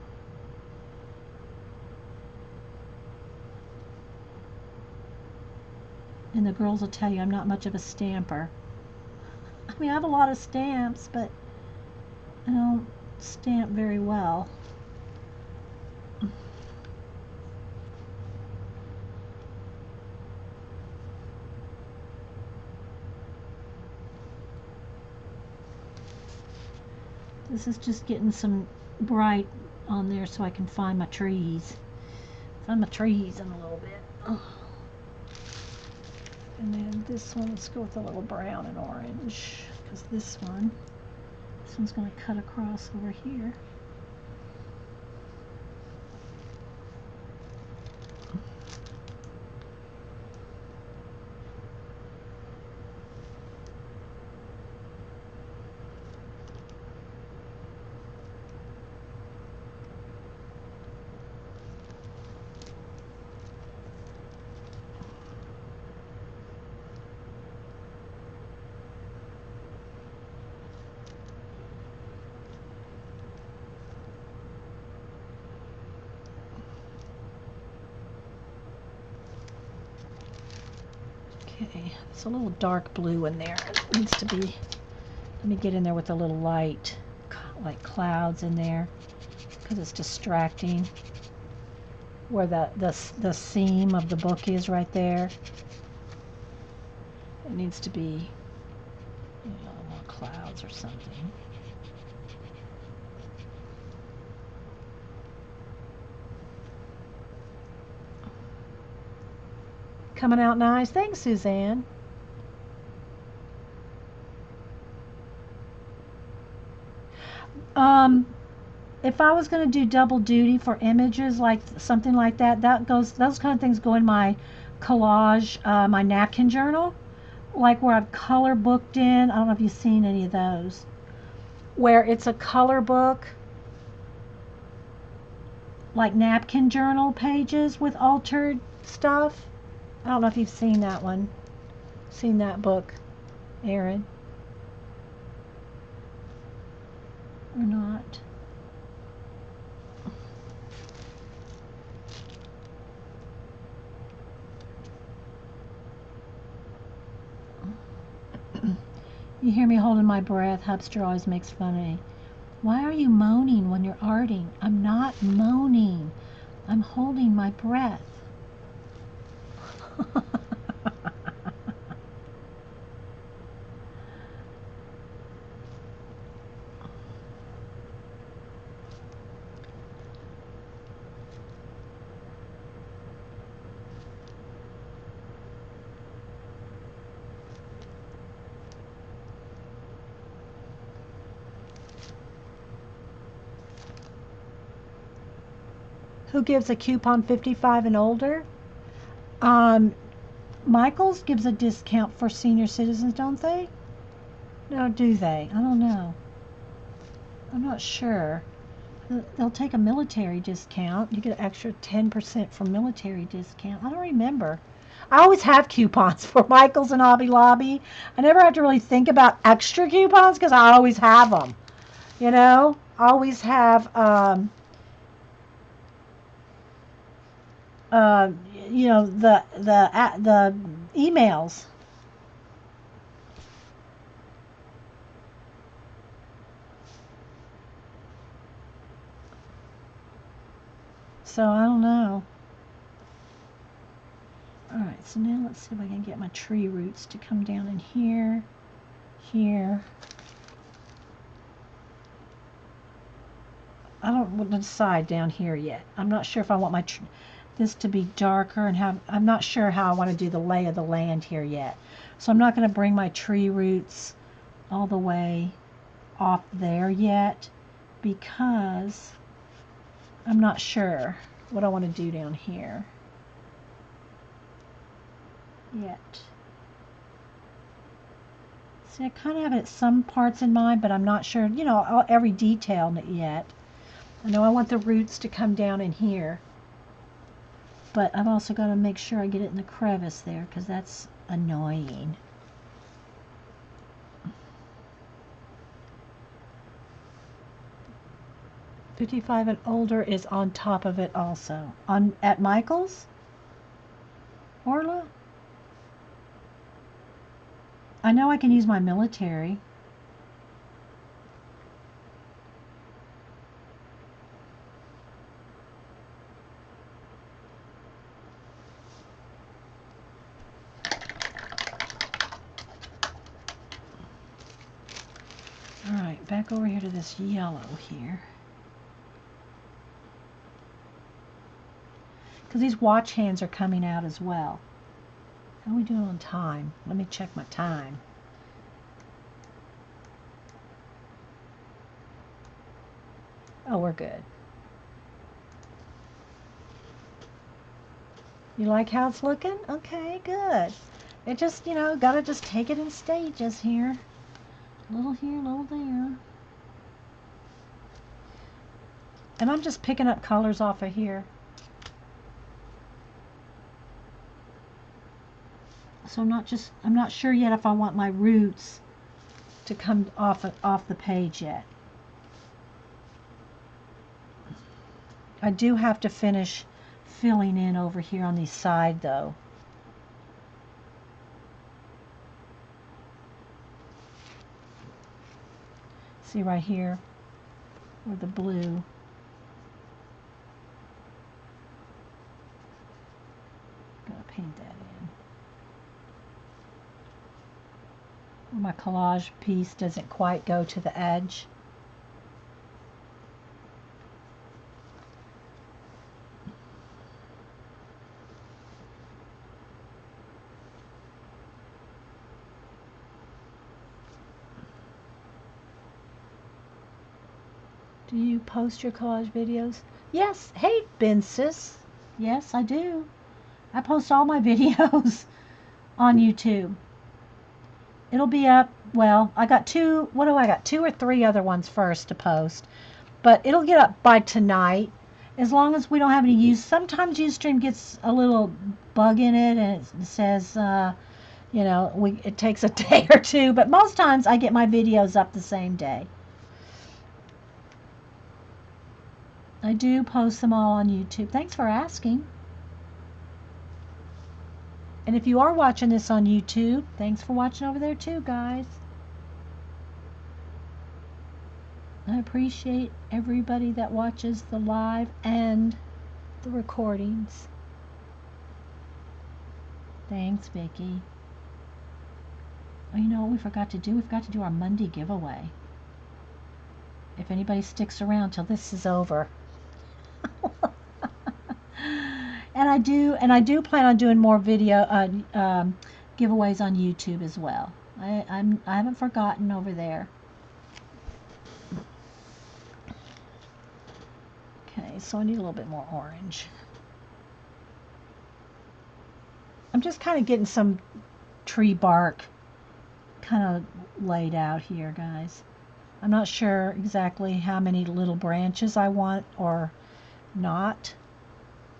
A: And the girls will tell you I'm not much of a stamper. I mean, I have a lot of stamps, but I don't stamp very well. This is just getting some bright on there so I can find my trees. Find my trees in a little bit. Oh. And then this one, let's go with a little brown and orange, because this one's going to cut across over here. Okay, it's a little dark blue in there. It needs to be, let me get in there with a little light, like clouds in there, because it's distracting. Where the seam of the book is right there. It needs to be, more clouds or something. Coming out nice. Thanks, Suzanne. If I was going to do double duty for images, like something like that, those kind of things go in my collage, my napkin journal, like where I've color booked in. I don't know if you've seen any of those, where it's a color book, like napkin journal pages with altered stuff. I don't know if you've seen that one, seen that book, Erin, or not. You hear me holding my breath. Hubster always makes fun of me. Why are you moaning when you're arting? I'm not moaning. I'm holding my breath. Who gives a coupon 55 and older? Michael's gives a discount for senior citizens, don't they? No, do they? I don't know. I'm not sure. They'll take a military discount. You get an extra 10% for military discount. I don't remember. I always have coupons for Michael's and Hobby Lobby. I never have to really think about extra coupons because I always have them. I always have the emails. So I don't know. Alright, so now let's see if I can get my tree roots to come down in here, here. I don't want to decide down here yet. I'm not sure if I want this to be darker and I'm not sure how I want to do the lay of the land here yet. So I'm not going to bring my tree roots all the way off there yet because I'm not sure what I want to do down here yet. See, I kind of have some parts in mind, but I'm not sure, every detail yet. I know I want the roots to come down in here, but I've also got to make sure I get it in the crevice there because that's annoying. $55 and older is on top of it also. At Michael's? Orla? I know I can use my military. Alright, back over here to this yellow here. Because these watch hands are coming out as well. How are we doing on time? Let me check my time. Oh, we're good. You like how it's looking? Okay, good. It just, you know, gotta just take it in stages here. A little here, a little there. And I'm just picking up colors off of here. So I'm not sure yet if I want my roots to come off the page yet. I do have to finish filling in over here on the side though. See right here where the blue. Gotta paint that in. Where my collage piece doesn't quite go to the edge. Do you post your collage videos? Yes. Hey, Bensis. Yes, I do. I post all my videos on YouTube. It'll be up, well, I got two, what do I got? 2 or 3 other ones first to post. But it'll get up by tonight, as long as we don't have any use. Sometimes Ustream gets a little bug in it, and it says, you know, it takes a day or two. But most times I get my videos up the same day. I do post them all on YouTube. Thanks for asking. And if you are watching this on YouTube, thanks for watching over there too, guys. I appreciate everybody that watches the live and the recordings. Thanks, Vicki. Oh, you know what we forgot to do? We forgot to do our Monday giveaway. If anybody sticks around till this is over. And I do plan on doing more video giveaways on YouTube as well. I haven't forgotten over there. Okay, so I need a little bit more orange. I'm just kind of getting some tree bark kind of laid out here, guys. I'm not sure exactly how many little branches I want or not.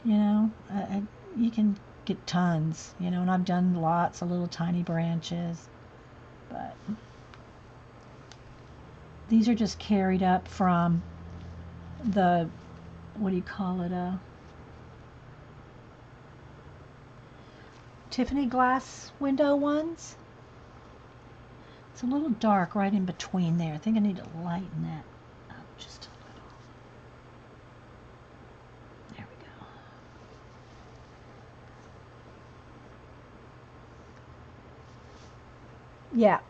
A: You know, you can get tons, you know, and I've done lots of little tiny branches, but these are just carried up from the, what do you call it, Tiffany glass window ones. It's a little dark right in between there. I think I need to lighten that up just a little. There we go. Yeah.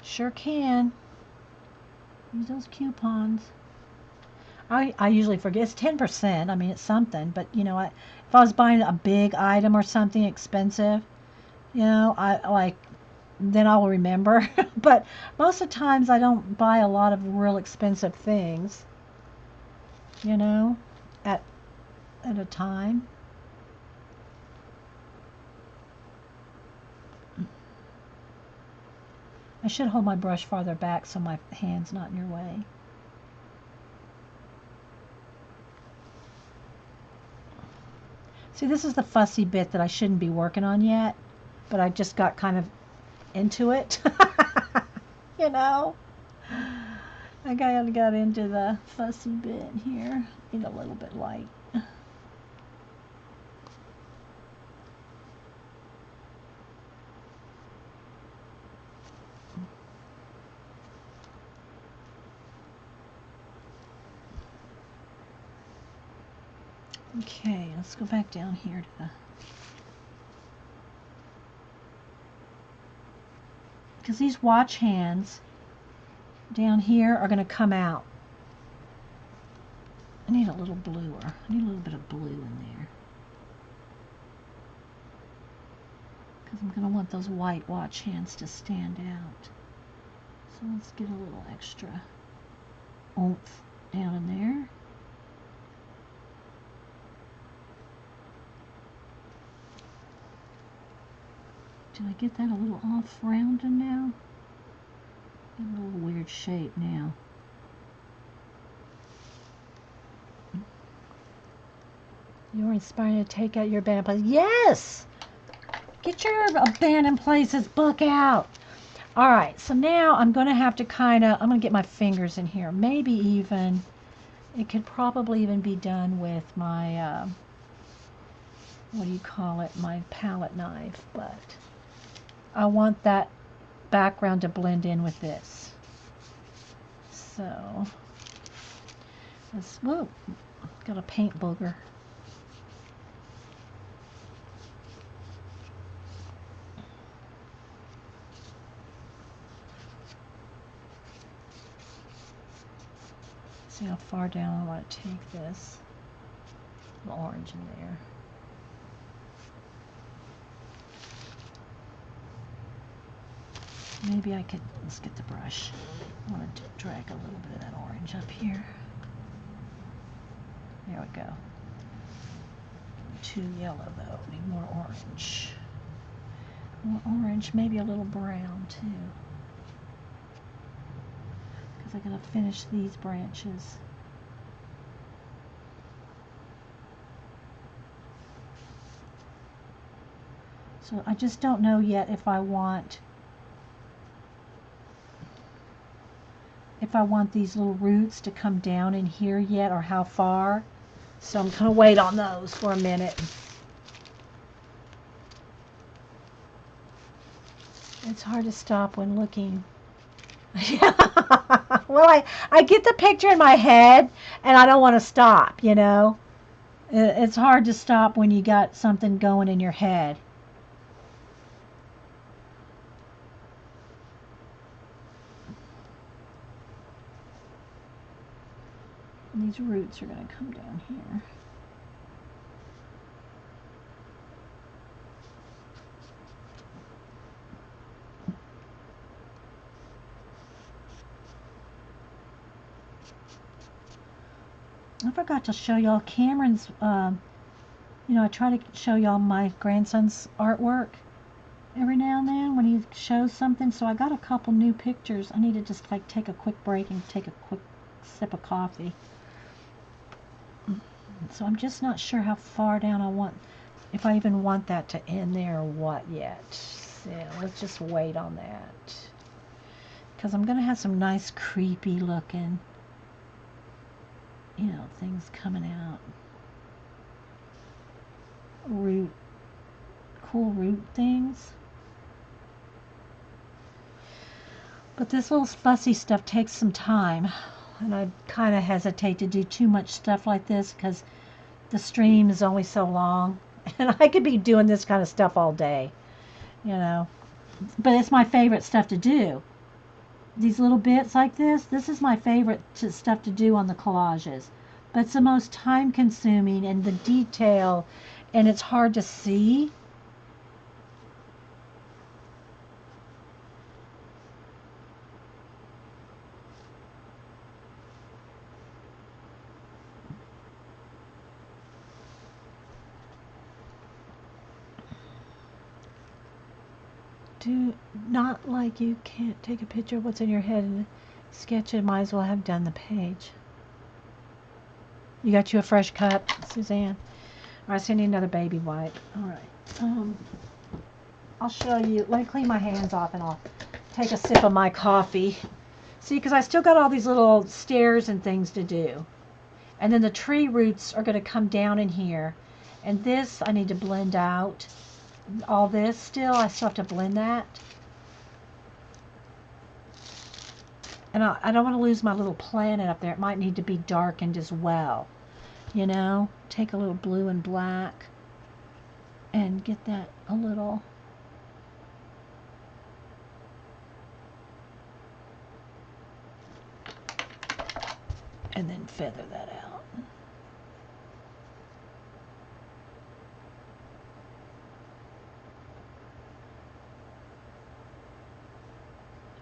A: Sure can. Use those coupons. I usually forget. It's 10%. I mean, it's something. But, you know, if I was buying a big item or something expensive, you know, then I'll remember. But most of the times I don't buy a lot of real expensive things, you know, at a time. I should hold my brush farther back so my hand's not in your way. See, this is the fussy bit that I shouldn't be working on yet, but I just got kind of into it. You know? I kind of got into the fussy bit here. Need a little bit light. Okay, let's go back down here to the... Because these watch hands down here are going to come out. I need a little bluer. I need a little bit of blue in there. Because I'm going to want those white watch hands to stand out. So let's get a little extra oomph down in there. Did I get that a little off rounded now? A little weird shape now. You're inspired to take out your abandoned places. Yes! Get your abandoned places book out. All right, so now I'm going to have to I'm going to get my fingers in here. Maybe even, it could probably even be done with my, what do you call it, my palette knife. But I want that background to blend in with this. So, let's, whoa, got a paint booger. See how far down I want to take this. The orange in there. Maybe I could, let's get the brush. I want to drag a little bit of that orange up here. There we go. Too yellow though, need more orange. More orange, maybe a little brown too. I gotta finish these branches. So I just don't know yet if I want these little roots to come down in here yet, or how far. So I'm gonna wait on those for a minute. It's hard to stop when looking. Well, I get the picture in my head and I don't want to stop, you know. It's hard to stop when you got something going in your head. And these roots are going to come down here. I forgot to show y'all Cameron's, you know, I try to show y'all my grandson's artwork every now and then when he shows something. So I got a couple new pictures. I need to just like take a quick break and take a quick sip of coffee. So I'm just not sure how far down I want, if I even want that to end there or what yet. So let's just wait on that. Because I'm going to have some nice creepy looking, you know, things coming out. Cool root things. But this little fussy stuff takes some time. And I kind of hesitate to do too much stuff like this because the stream is only so long. And I could be doing this kind of stuff all day, you know. But it's my favorite stuff to do. These little bits like this is my favorite stuff to do on the collages. But it's the most time consuming, and the detail, and it's hard to see. Do not like you can't take a picture of what's in your head and sketch it. Might as well have done the page. You got you a fresh cup, Suzanne? All right, so I need another baby wipe. All right. I'll show you. Let me clean my hands off and I'll take a sip of my coffee. See, because I still got all these little stairs and things to do. And then the tree roots are going to come down in here. And this I need to blend out. All this still, I still have to blend that. And I don't want to lose my little planet up there. It might need to be darkened as well. you know, take a little blue and black and get that a little. And then feather that out.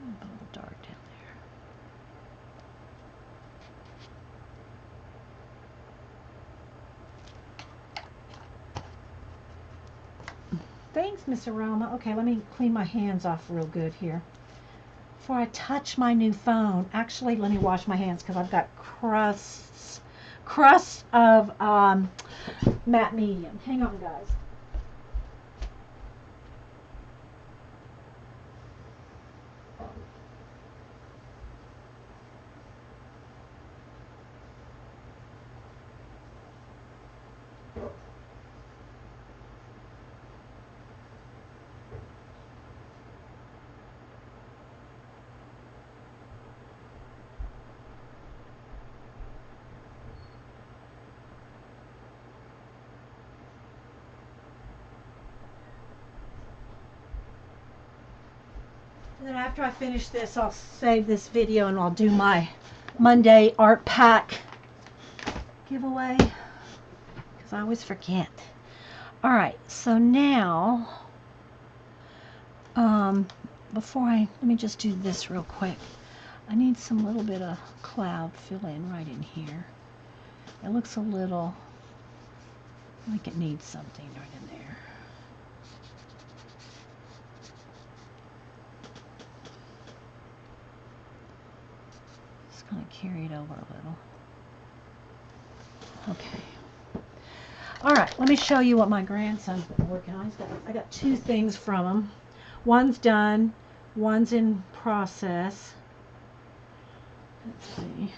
A: A little dark down there. Thanks, Miss Aroma. Okay, let me clean my hands off real good here. Before I touch my new phone, actually, let me wash my hands because I've got crusts of matte medium. Hang on, guys. And then after I finish this, I'll save this video and I'll do my Monday art pack giveaway because I always forget. All right, so now, let me just do this real quick. I need some little bit of cloud fill in right in here. It looks a little like it needs something right in there. Just gonna carry it over a little. Okay. All right, let me show you what my grandson's been working on. I got two things from him. One's done, one's in process. Let's see.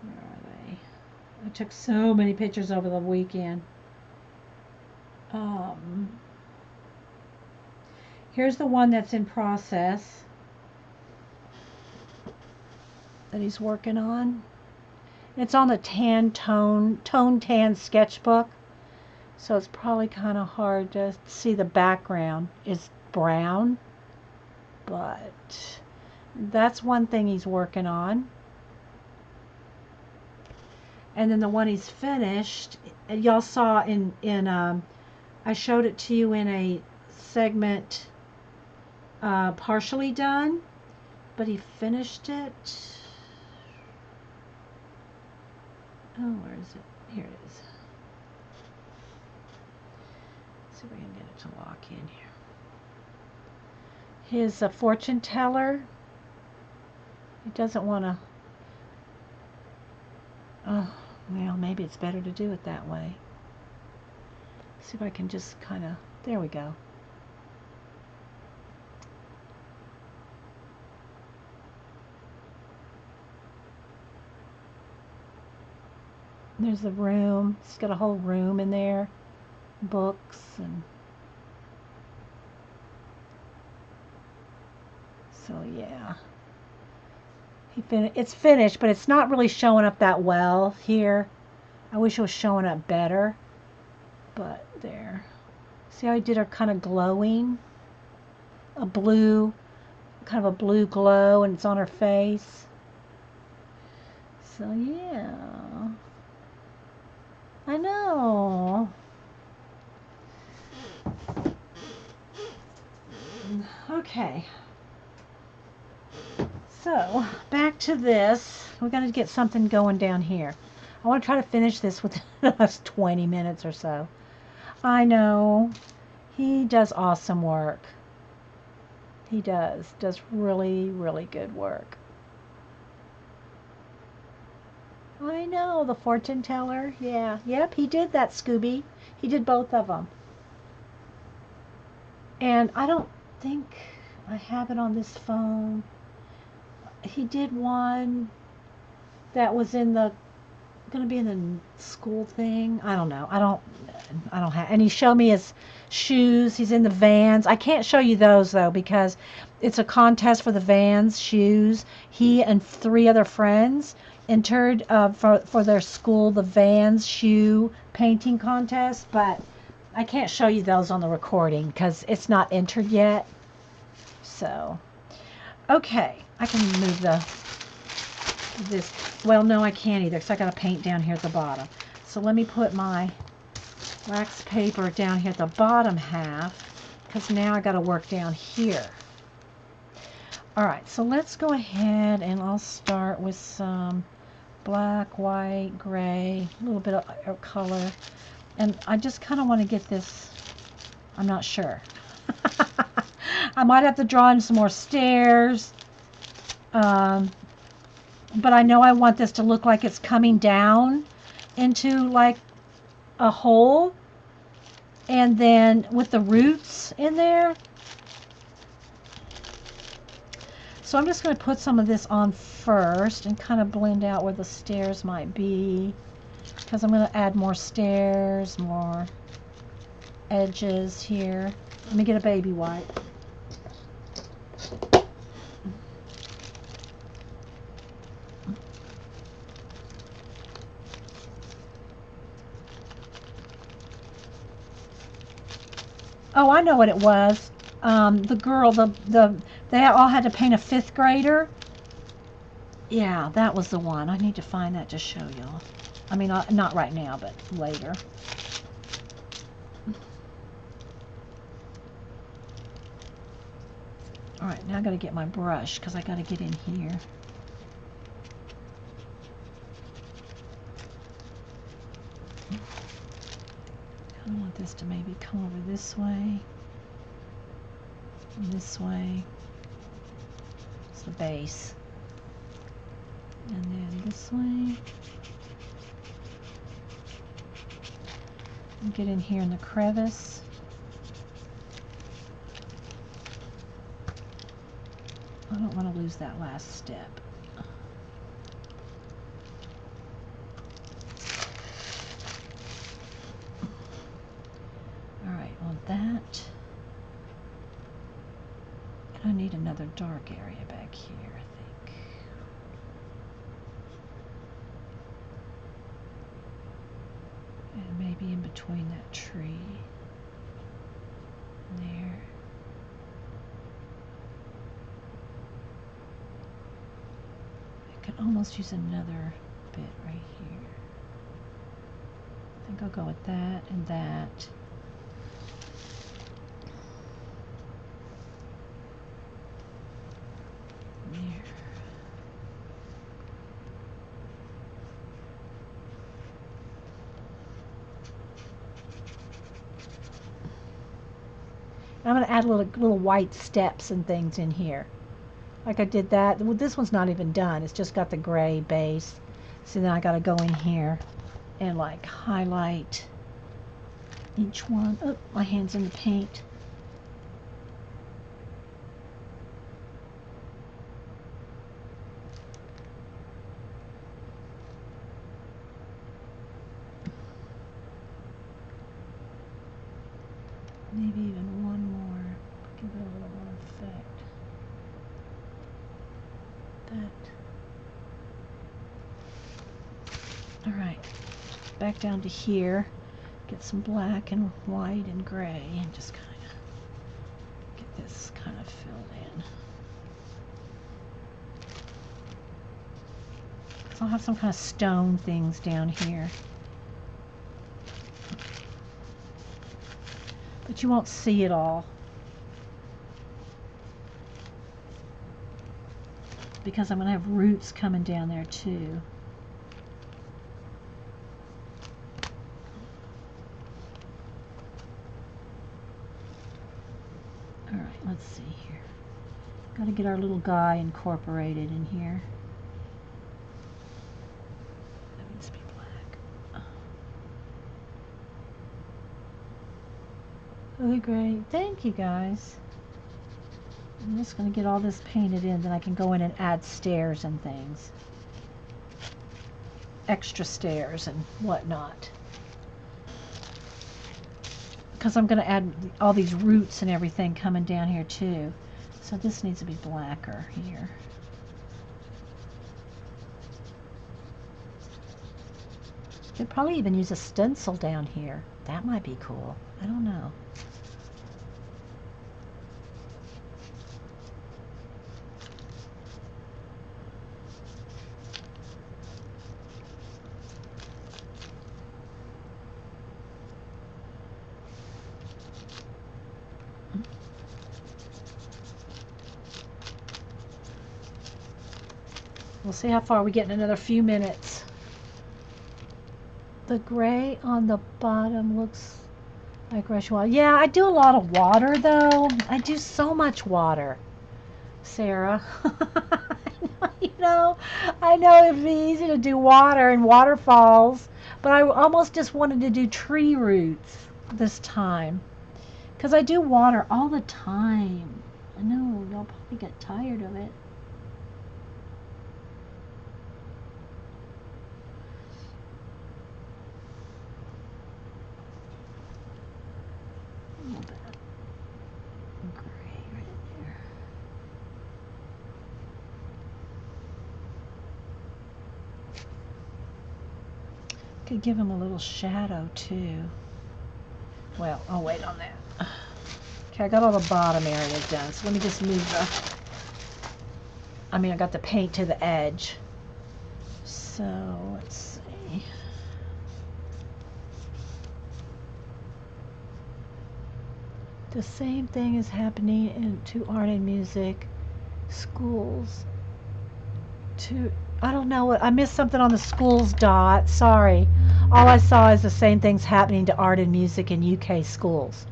A: Where are they? I took so many pictures over the weekend. Here's the one that's in process that he's working on. It's on the tone tan sketchbook, so it's probably kind of hard to see. The background is brown, but that's one thing he's working on. And then the one he's finished, y'all saw in I showed it to you in a segment partially done, but he finished it. Oh, where is it? Here it is. Let's see if we can get it to lock in here. His fortune teller. He doesn't want to. Oh, well, maybe it's better to do it that way. See if I can just kind of. There we go. There's the room. It's got a whole room in there. Books and. So yeah. It's finished, but it's not really showing up that well here. I wish it was showing up better. But there. See how I did her kind of glowing? A blue, kind of a blue glow, and it's on her face. So yeah. I know. Okay. So, back to this. We're going to get something going down here. I want to try to finish this within the last 20 minutes or so. I know. He does awesome work. He does. Does really, really good work. I know, the fortune teller. Yeah. Yep, he did that, Scooby. He did both of them. And I don't think I have it on this phone. He did one that was in the going to be in the school thing. I don't know. I don't have. And he showed me his shoes. He's in the Vans. I can't show you those though because it's a contest for the Vans shoes. He and 3 other friends entered for their school the Vans shoe painting contest, but I can't show you those on the recording because it's not entered yet. So, okay, I can move this. Well, no, I can't either because I got to paint down here at the bottom. So let me put my wax paper down here at the bottom half because now I got to work down here. All right, so let's go ahead and I'll start with some black, white, gray, a little bit of color. And I just kind of want to get this, I'm not sure. I might have to draw in some more stairs. But I know I want this to look like it's coming down into like a hole. And then with the roots in there. So I'm just going to put some of this on first and kind of blend out where the stairs might be. Because I'm going to add more stairs, more edges here. Let me get a baby wipe. Oh, I know what it was. The girl, they all had to paint a 5th grader. Yeah, that was the one. I need to find that to show y'all. I mean, not right now, but later. All right, now I got to get my brush because I got to get in here. I want this to maybe come over this way. And this way. It's the base. And then this way. And get in here in the crevice. I don't want to lose that last step. Alright, on that. And I need another dark area back here, I think. And maybe in between that tree. There. I could almost use another bit right here. I think I'll go with that and that. There. I'm going to add little white steps and things in here. Like I did that. Well, this one's not even done. It's just got the gray base. So then I got to go in here and like highlight each one. Oh, my hand's in the paint. Maybe even one more. Give it a little more effect. That. Alright. Back down to here. Get some black and white and gray and just kind of get this kind of filled in. So I'll have some kind of stone things down here. But you won't see it all. Because I'm going to have roots coming down there too. Alright, let's see here. Got to get our little guy incorporated in here. That needs to be black. Really great. Thank you guys. I'm just going to get all this painted in, then I can go in and add stairs and things. extra stairs and whatnot. Because I'm going to add all these roots and everything coming down here too. So this needs to be blacker here. Could probably even use a stencil down here. That might be cool. I don't know. We'll see how far we get in another few minutes. The gray on the bottom looks like Russian water. Yeah, I do a lot of water though. I do so much water, Sarah. You know, I know it'd be easy to do water and waterfalls, but I almost just wanted to do tree roots this time. Because I do water all the time. I know, y'all probably get tired of it. A little bit of gray right there. Could give him a little shadow too. Well, I'll wait on that. Okay, I got all the bottom area done, so let me just move I got the paint to the edge. So, let's see. The same thing is happening to art and music schools. I don't know what, I missed something on the schools dot. Sorry. All I saw is the same things happening to art and music in UK schools.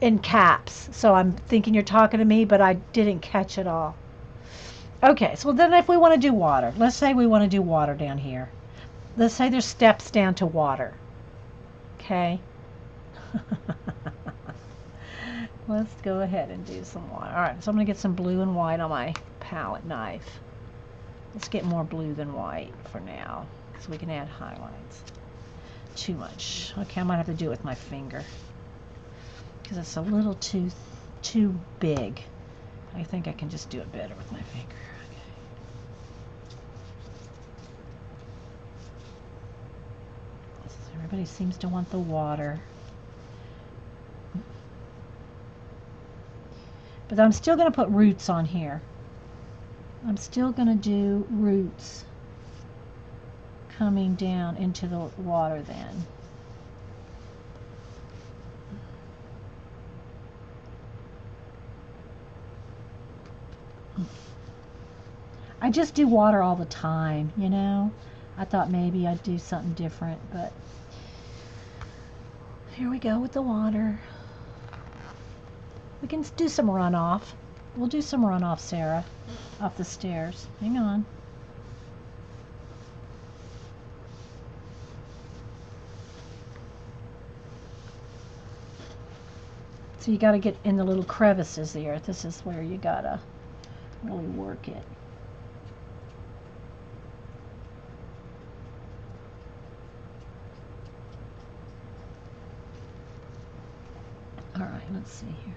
A: In caps. So I'm thinking you're talking to me, but I didn't catch it all. Okay, so then if we want to do water, let's say we want to do water down here. Let's say there's steps down to water. Okay. Let's go ahead and do some water. Alright, so I'm going to get some blue and white on my palette knife. Let's get more blue than white for now, so we can add highlights. Too much. Okay, I might have to do it with my finger, because it's a little too big. I think I can just do it better with my finger. Okay. Everybody seems to want the water. But I'm still going to put roots on here. I'm still going to do roots coming down into the water then. I just do water all the time, you know. I thought maybe I'd do something different, but here we go with the water. We can do some runoff. We'll do some runoff, Sarah, off the stairs. Hang on. So you got to get in the little crevices there. This is where you got to really work it. All right, let's see here.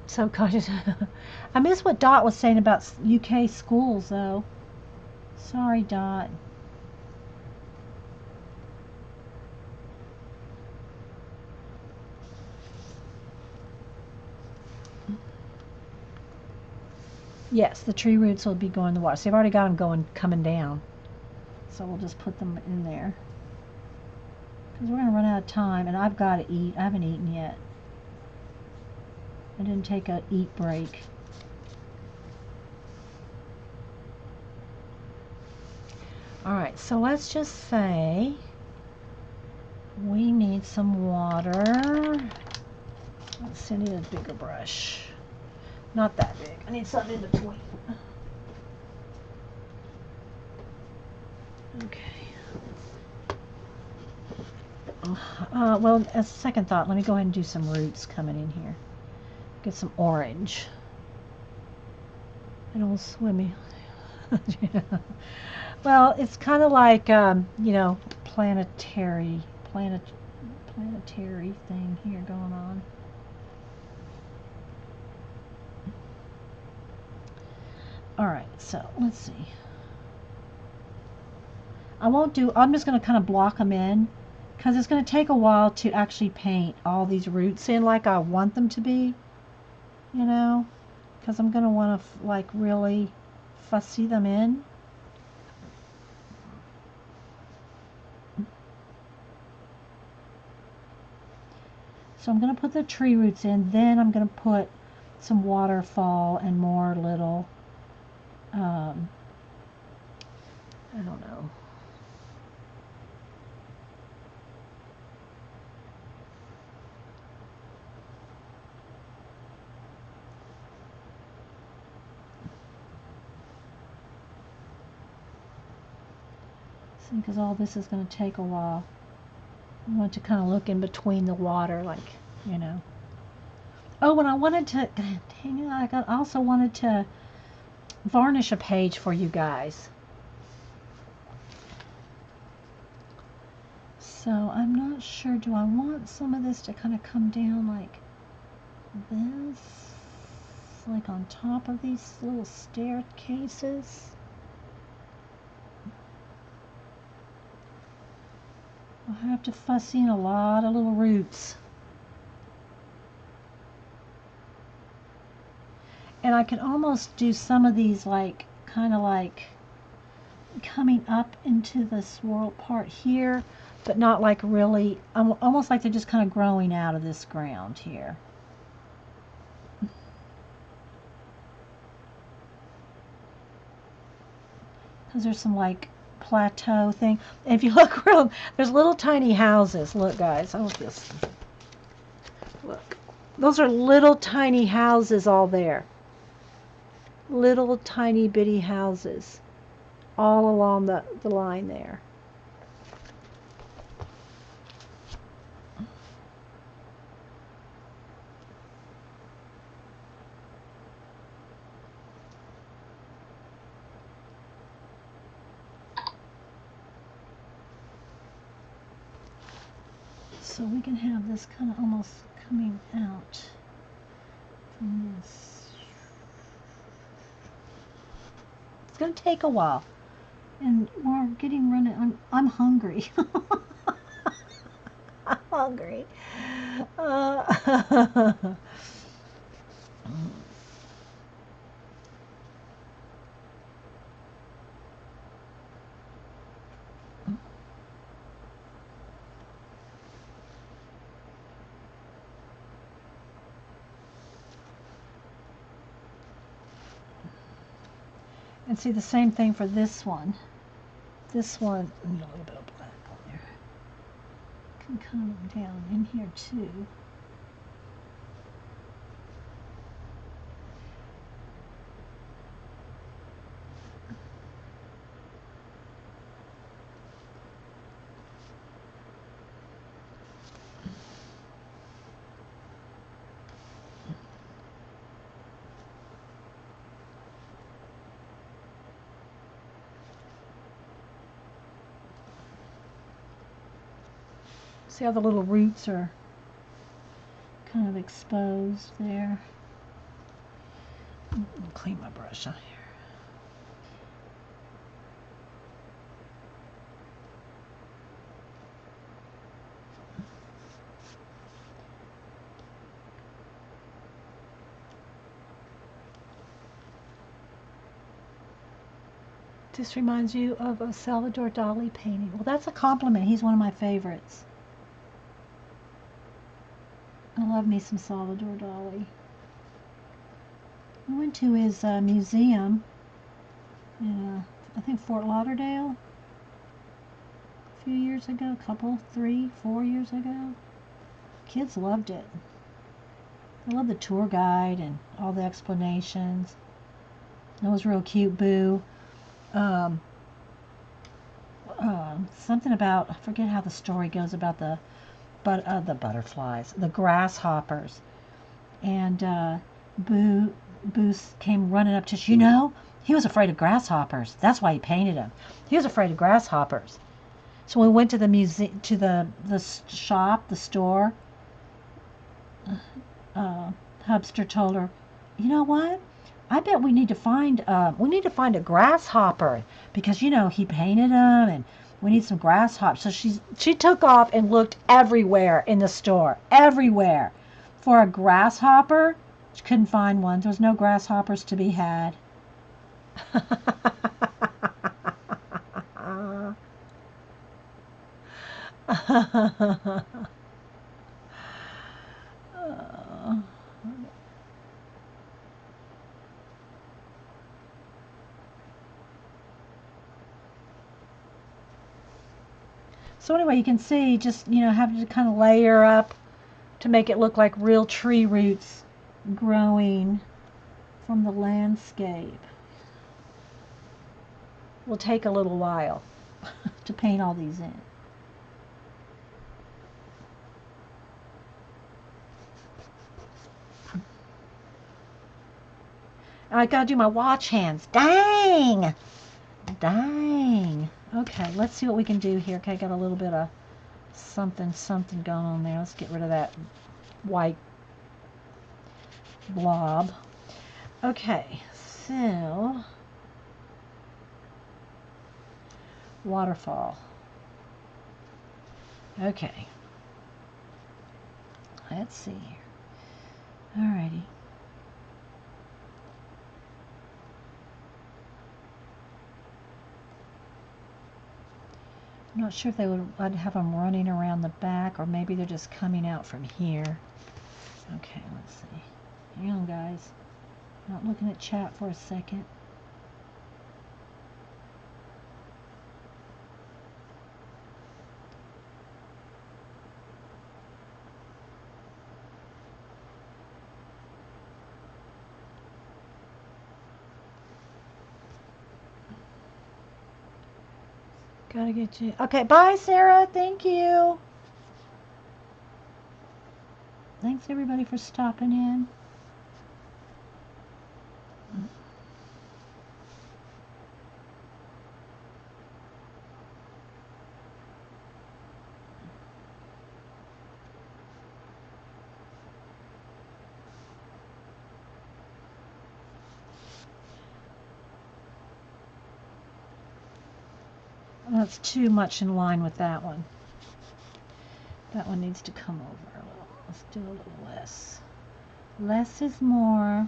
A: Subconscious. I miss what Dot was saying about UK schools, though. Sorry, Dot. Yes, the tree roots will be going in the water. So I've already got them coming down. So we'll just put them in there. Because we're going to run out of time, and I've got to eat. I haven't eaten yet. I didn't take a eat break. Alright, so let's just say we need some water. Let's see, I need a bigger brush. Not that big. I need something in between. Okay. Well, as a second thought, let me go ahead and do some roots coming in here. Get some orange. An old swimmy. Yeah. Well, it's kind of like, planetary, planetary thing here going on. All right, so let's see. I'm just going to kind of block them in because it's going to take a while to actually paint all these roots in like I want them to be, because I'm going to want to like really fussy them in. So I'm going to put the tree roots in, then I'm going to put some waterfall and more little, I don't know. See, because all this is going to take a while. I want to kind of look in between the water, like. Oh, and I wanted to, dang it, I also wanted to varnish a page for you guys. So I'm not sure, do I want some of this to kind of come down like this? Like on top of these little staircases? I'll have to fuss in a lot of little roots. And I could almost do some of these like, kind of like coming up into the swirl part here, but not like really, almost like they're just kind of growing out of this ground here. Because there's some like plateau thing. And if you look around, there's little tiny houses. Look, guys, I hope this. Look, those are little tiny houses all there. Little tiny bitty houses all along the line there. So we can have this kind of almost coming out from this. It's going to take a while. And we're getting running. I'm hungry. I'm hungry. And see the same thing for this one. This one, a little bit of black on there. Can come down in here too. See how the little roots are kind of exposed there. I'll clean my brush out here. This reminds you of a Salvador Dali painting. Well, that's a compliment. He's one of my favorites. I love me some Salvador Dali. I went to his museum in, I think, Fort Lauderdale a few years ago, 3, 4 years ago. Kids loved it. I love the tour guide and all the explanations. That was real cute, Boo. something about, I forget how the story goes about the butterflies, the grasshoppers. And Boo came running up to, he was afraid of grasshoppers. That's why he painted them. He was afraid of grasshoppers. So when we went to the museum, to the shop, the store, Hubster told her, you know what? I bet we need to find a grasshopper because he painted them and we need some grasshoppers. So she took off and looked everywhere in the store, everywhere, for a grasshopper. She couldn't find one. There was no grasshoppers to be had. So anyway, you can see just, having to kind of layer up to make it look like real tree roots growing from the landscape. Will take a little while to paint all these in. And I gotta do my watch hands. Dang! Okay, let's see what we can do here. Okay, I got a little bit of something going on there. Let's get rid of that white blob. Okay, so waterfall. Okay, let's see here. Alrighty. I'm not sure if I'd have them running around the back, or maybe they're just coming out from here. Okay, let's see. Hang on, guys. Not looking at chat for a second. Gotta get you. Okay, bye, Sarah. Thank you. Thanks, everybody, for stopping in. That's too much in line with that one. That one needs to come over a little. Let's do a little less. Less is more.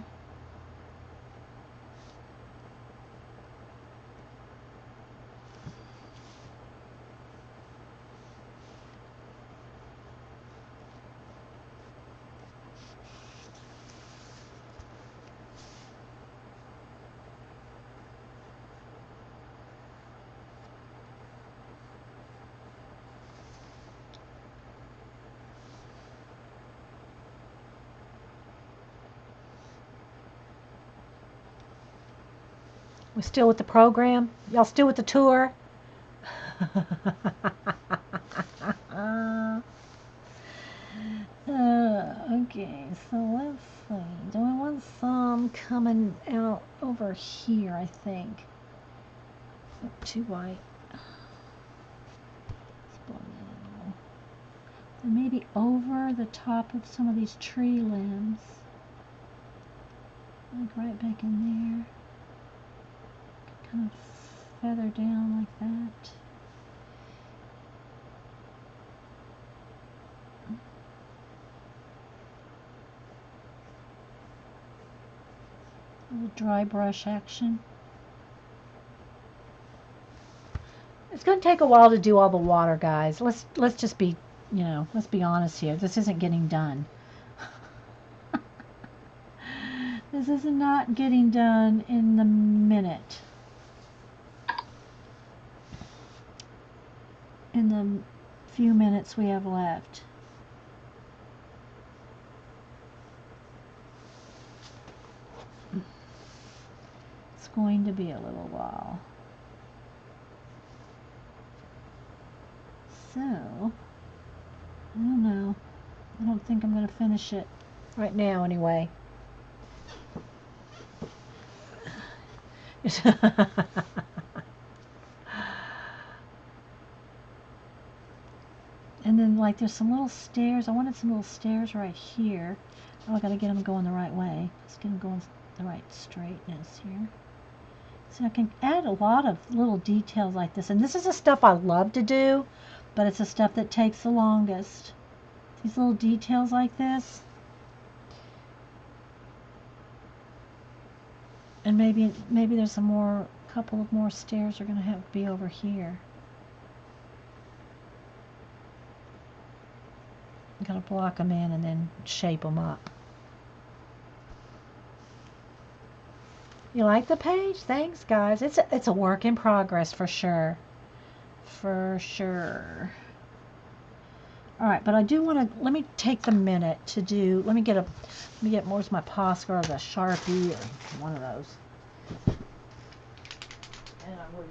A: We still with the program? Y'all still with the tour? Okay, so let's see. Do I want some coming out over here, I think? Oh, too white. And maybe over the top of some of these tree limbs. Like right back in there. Kind of feather down like that. A little dry brush action. It's going to take a while to do all the water, guys. Let's just be, let's be honest here. This isn't getting done. This is not getting done in the minute. In the few minutes we have left. It's going to be a little while. So, I don't know. I don't think I'm going to finish it right now anyway. And then like there's some little stairs. I wanted some little stairs right here. Oh, I got to get them going the right way. Let's get them going the right straightness here. So I can add a lot of little details like this. And this is the stuff I love to do, but it's the stuff that takes the longest. These little details like this. And maybe there's a couple of more stairs are going to have to be over here. I'm going to block them in and then shape them up. You like the page? Thanks, guys. It's a work in progress for sure. For sure. All right, but I do want to, let me take the minute to do, let me get where's my Posca or the Sharpie or one of those. And I would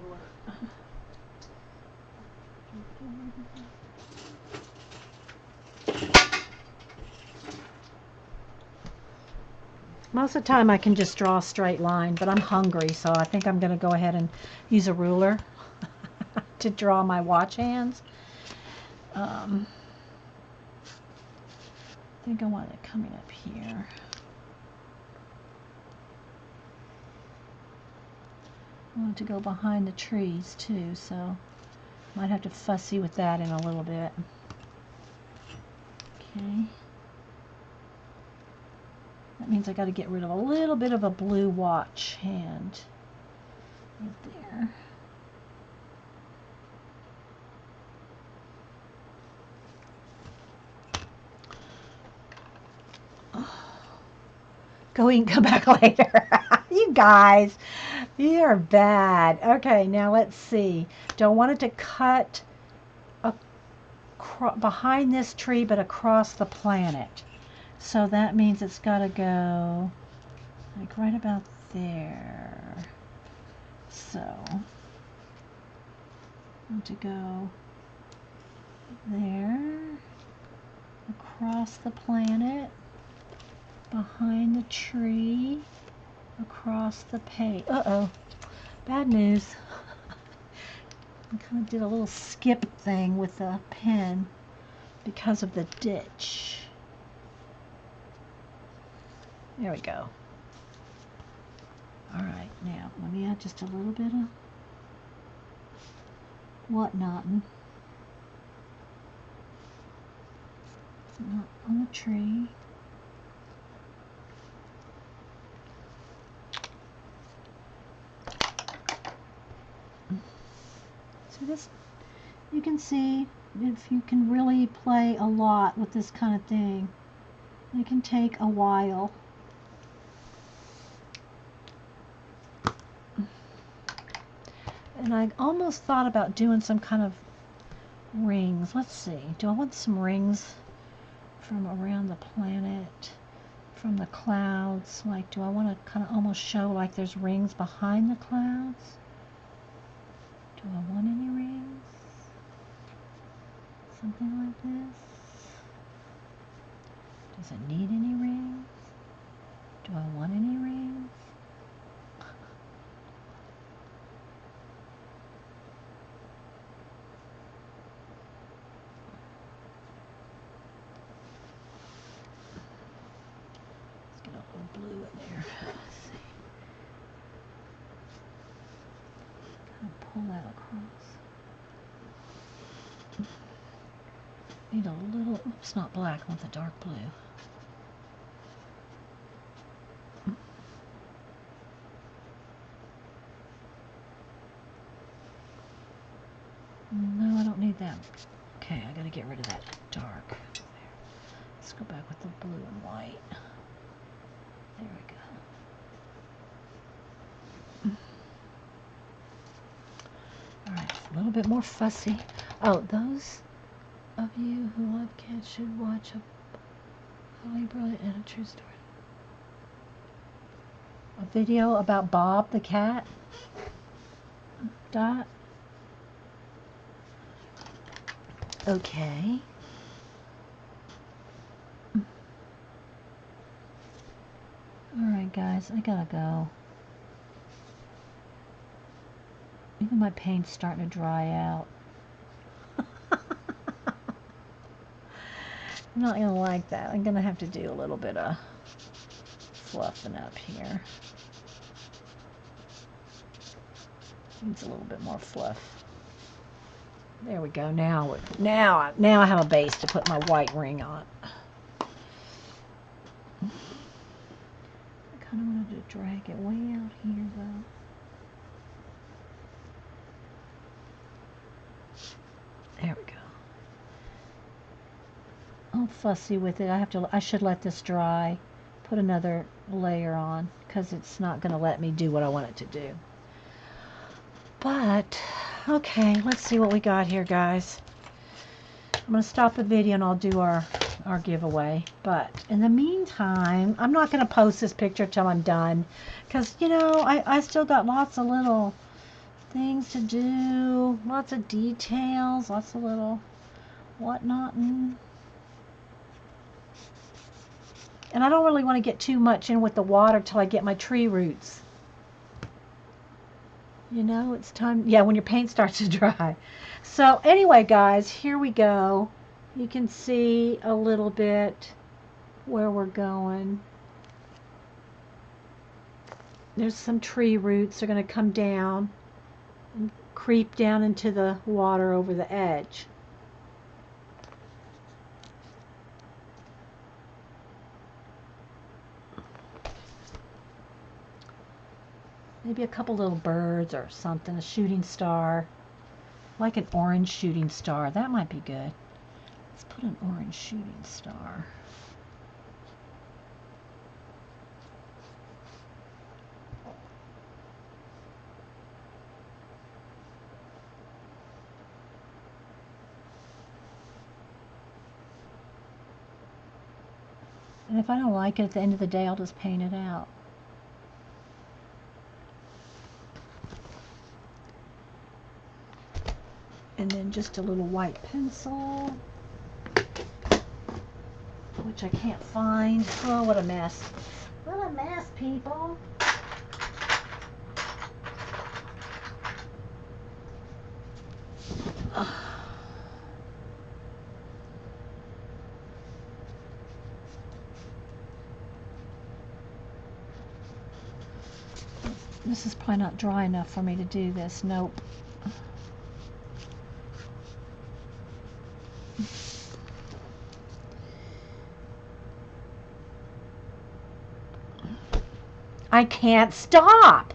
A: Most of the time I can just draw a straight line, but I'm hungry, so I think I'm going to go ahead and use a ruler to draw my watch hands. I think I want it coming up here. I want it to go behind the trees too, so might have to fussy with that in a little bit. Okay. That means I got to get rid of a little bit of a blue watch hand right there. Come back later. You guys, you're bad. Okay, now let's see. Don't want it to cut behind this tree, but across the planet. So that means it's got to go like right about there. So I want to go there, across the planet, behind the tree, across the page. Uh-oh, bad news. I kind of did a little skip thing with the pen because of the ditch. There we go. All right, now let me add just a little bit of whatnotting. Not on the tree. So this, you can see if you can really play a lot with this kind of thing. It can take a while. And I almost thought about doing some kind of rings. Let's see. Do I want some rings from around the planet, from the clouds? Like, do I want to kind of almost show like there's rings behind the clouds? Do I want any rings? Something like this? Does it need any rings? Do I want any rings? Let's get a little blue in there. Let's see. Kind of pull that across. Need a little, oops, not black, I want the dark blue. No, I don't need that. Okay, I gotta get rid of that dark. There. Let's go back with the blue and white. There we go. Alright, a little bit more fussy. Oh, those of you who love cats should watch a Holly Brilliant and a true story. A video about Bob the cat. Dot. okay. Alright guys, I gotta go. Even my paint's starting to dry out. I'm not gonna like that. I'm gonna have to do a little bit of fluffing up here. Needs a little bit more fluff. There we go. Now I have a base to put my white ring on. I kind of wanted to drag it way out here though. There we go. I'm fussy with it. I should let this dry. Put another layer on because it's not going to let me do what I want it to do. But okay, let's see what we got here, guys. I'm going to stop the video and I'll do our giveaway. But in the meantime, I'm not going to post this picture till I'm done because, you know, I still got lots of little things to do, lots of details, lots of little whatnot. And I don't really want to get too much in with the water till I get my tree roots. You know, it's time, yeah, when your paint starts to dry. So anyway, guys, here we go. You can see a little bit where we're going. There's some tree roots. They're going to come down and creep down into the water over the edge. Maybe a couple little birds or something, a shooting star. Like an orange shooting star. That might be good. Let's put an orange shooting star. And if I don't like it at the end of the day, I'll just paint it out. And then just a little white pencil, which I can't find. Oh, what a mess. What a mess, people. This is probably not dry enough for me to do this. Nope. I can't stop.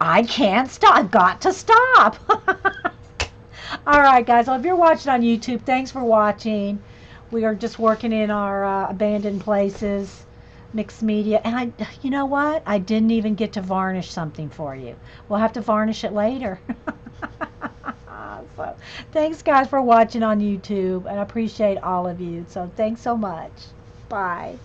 A: I can't stop. I've got to stop. All right, guys. Well, if you're watching on YouTube, thanks for watching. We are just working in our abandoned places, mixed media. And you know what? I didn't even get to varnish something for you. We'll have to varnish it later. So, thanks, guys, for watching on YouTube. And I appreciate all of you. So, thanks so much. Bye.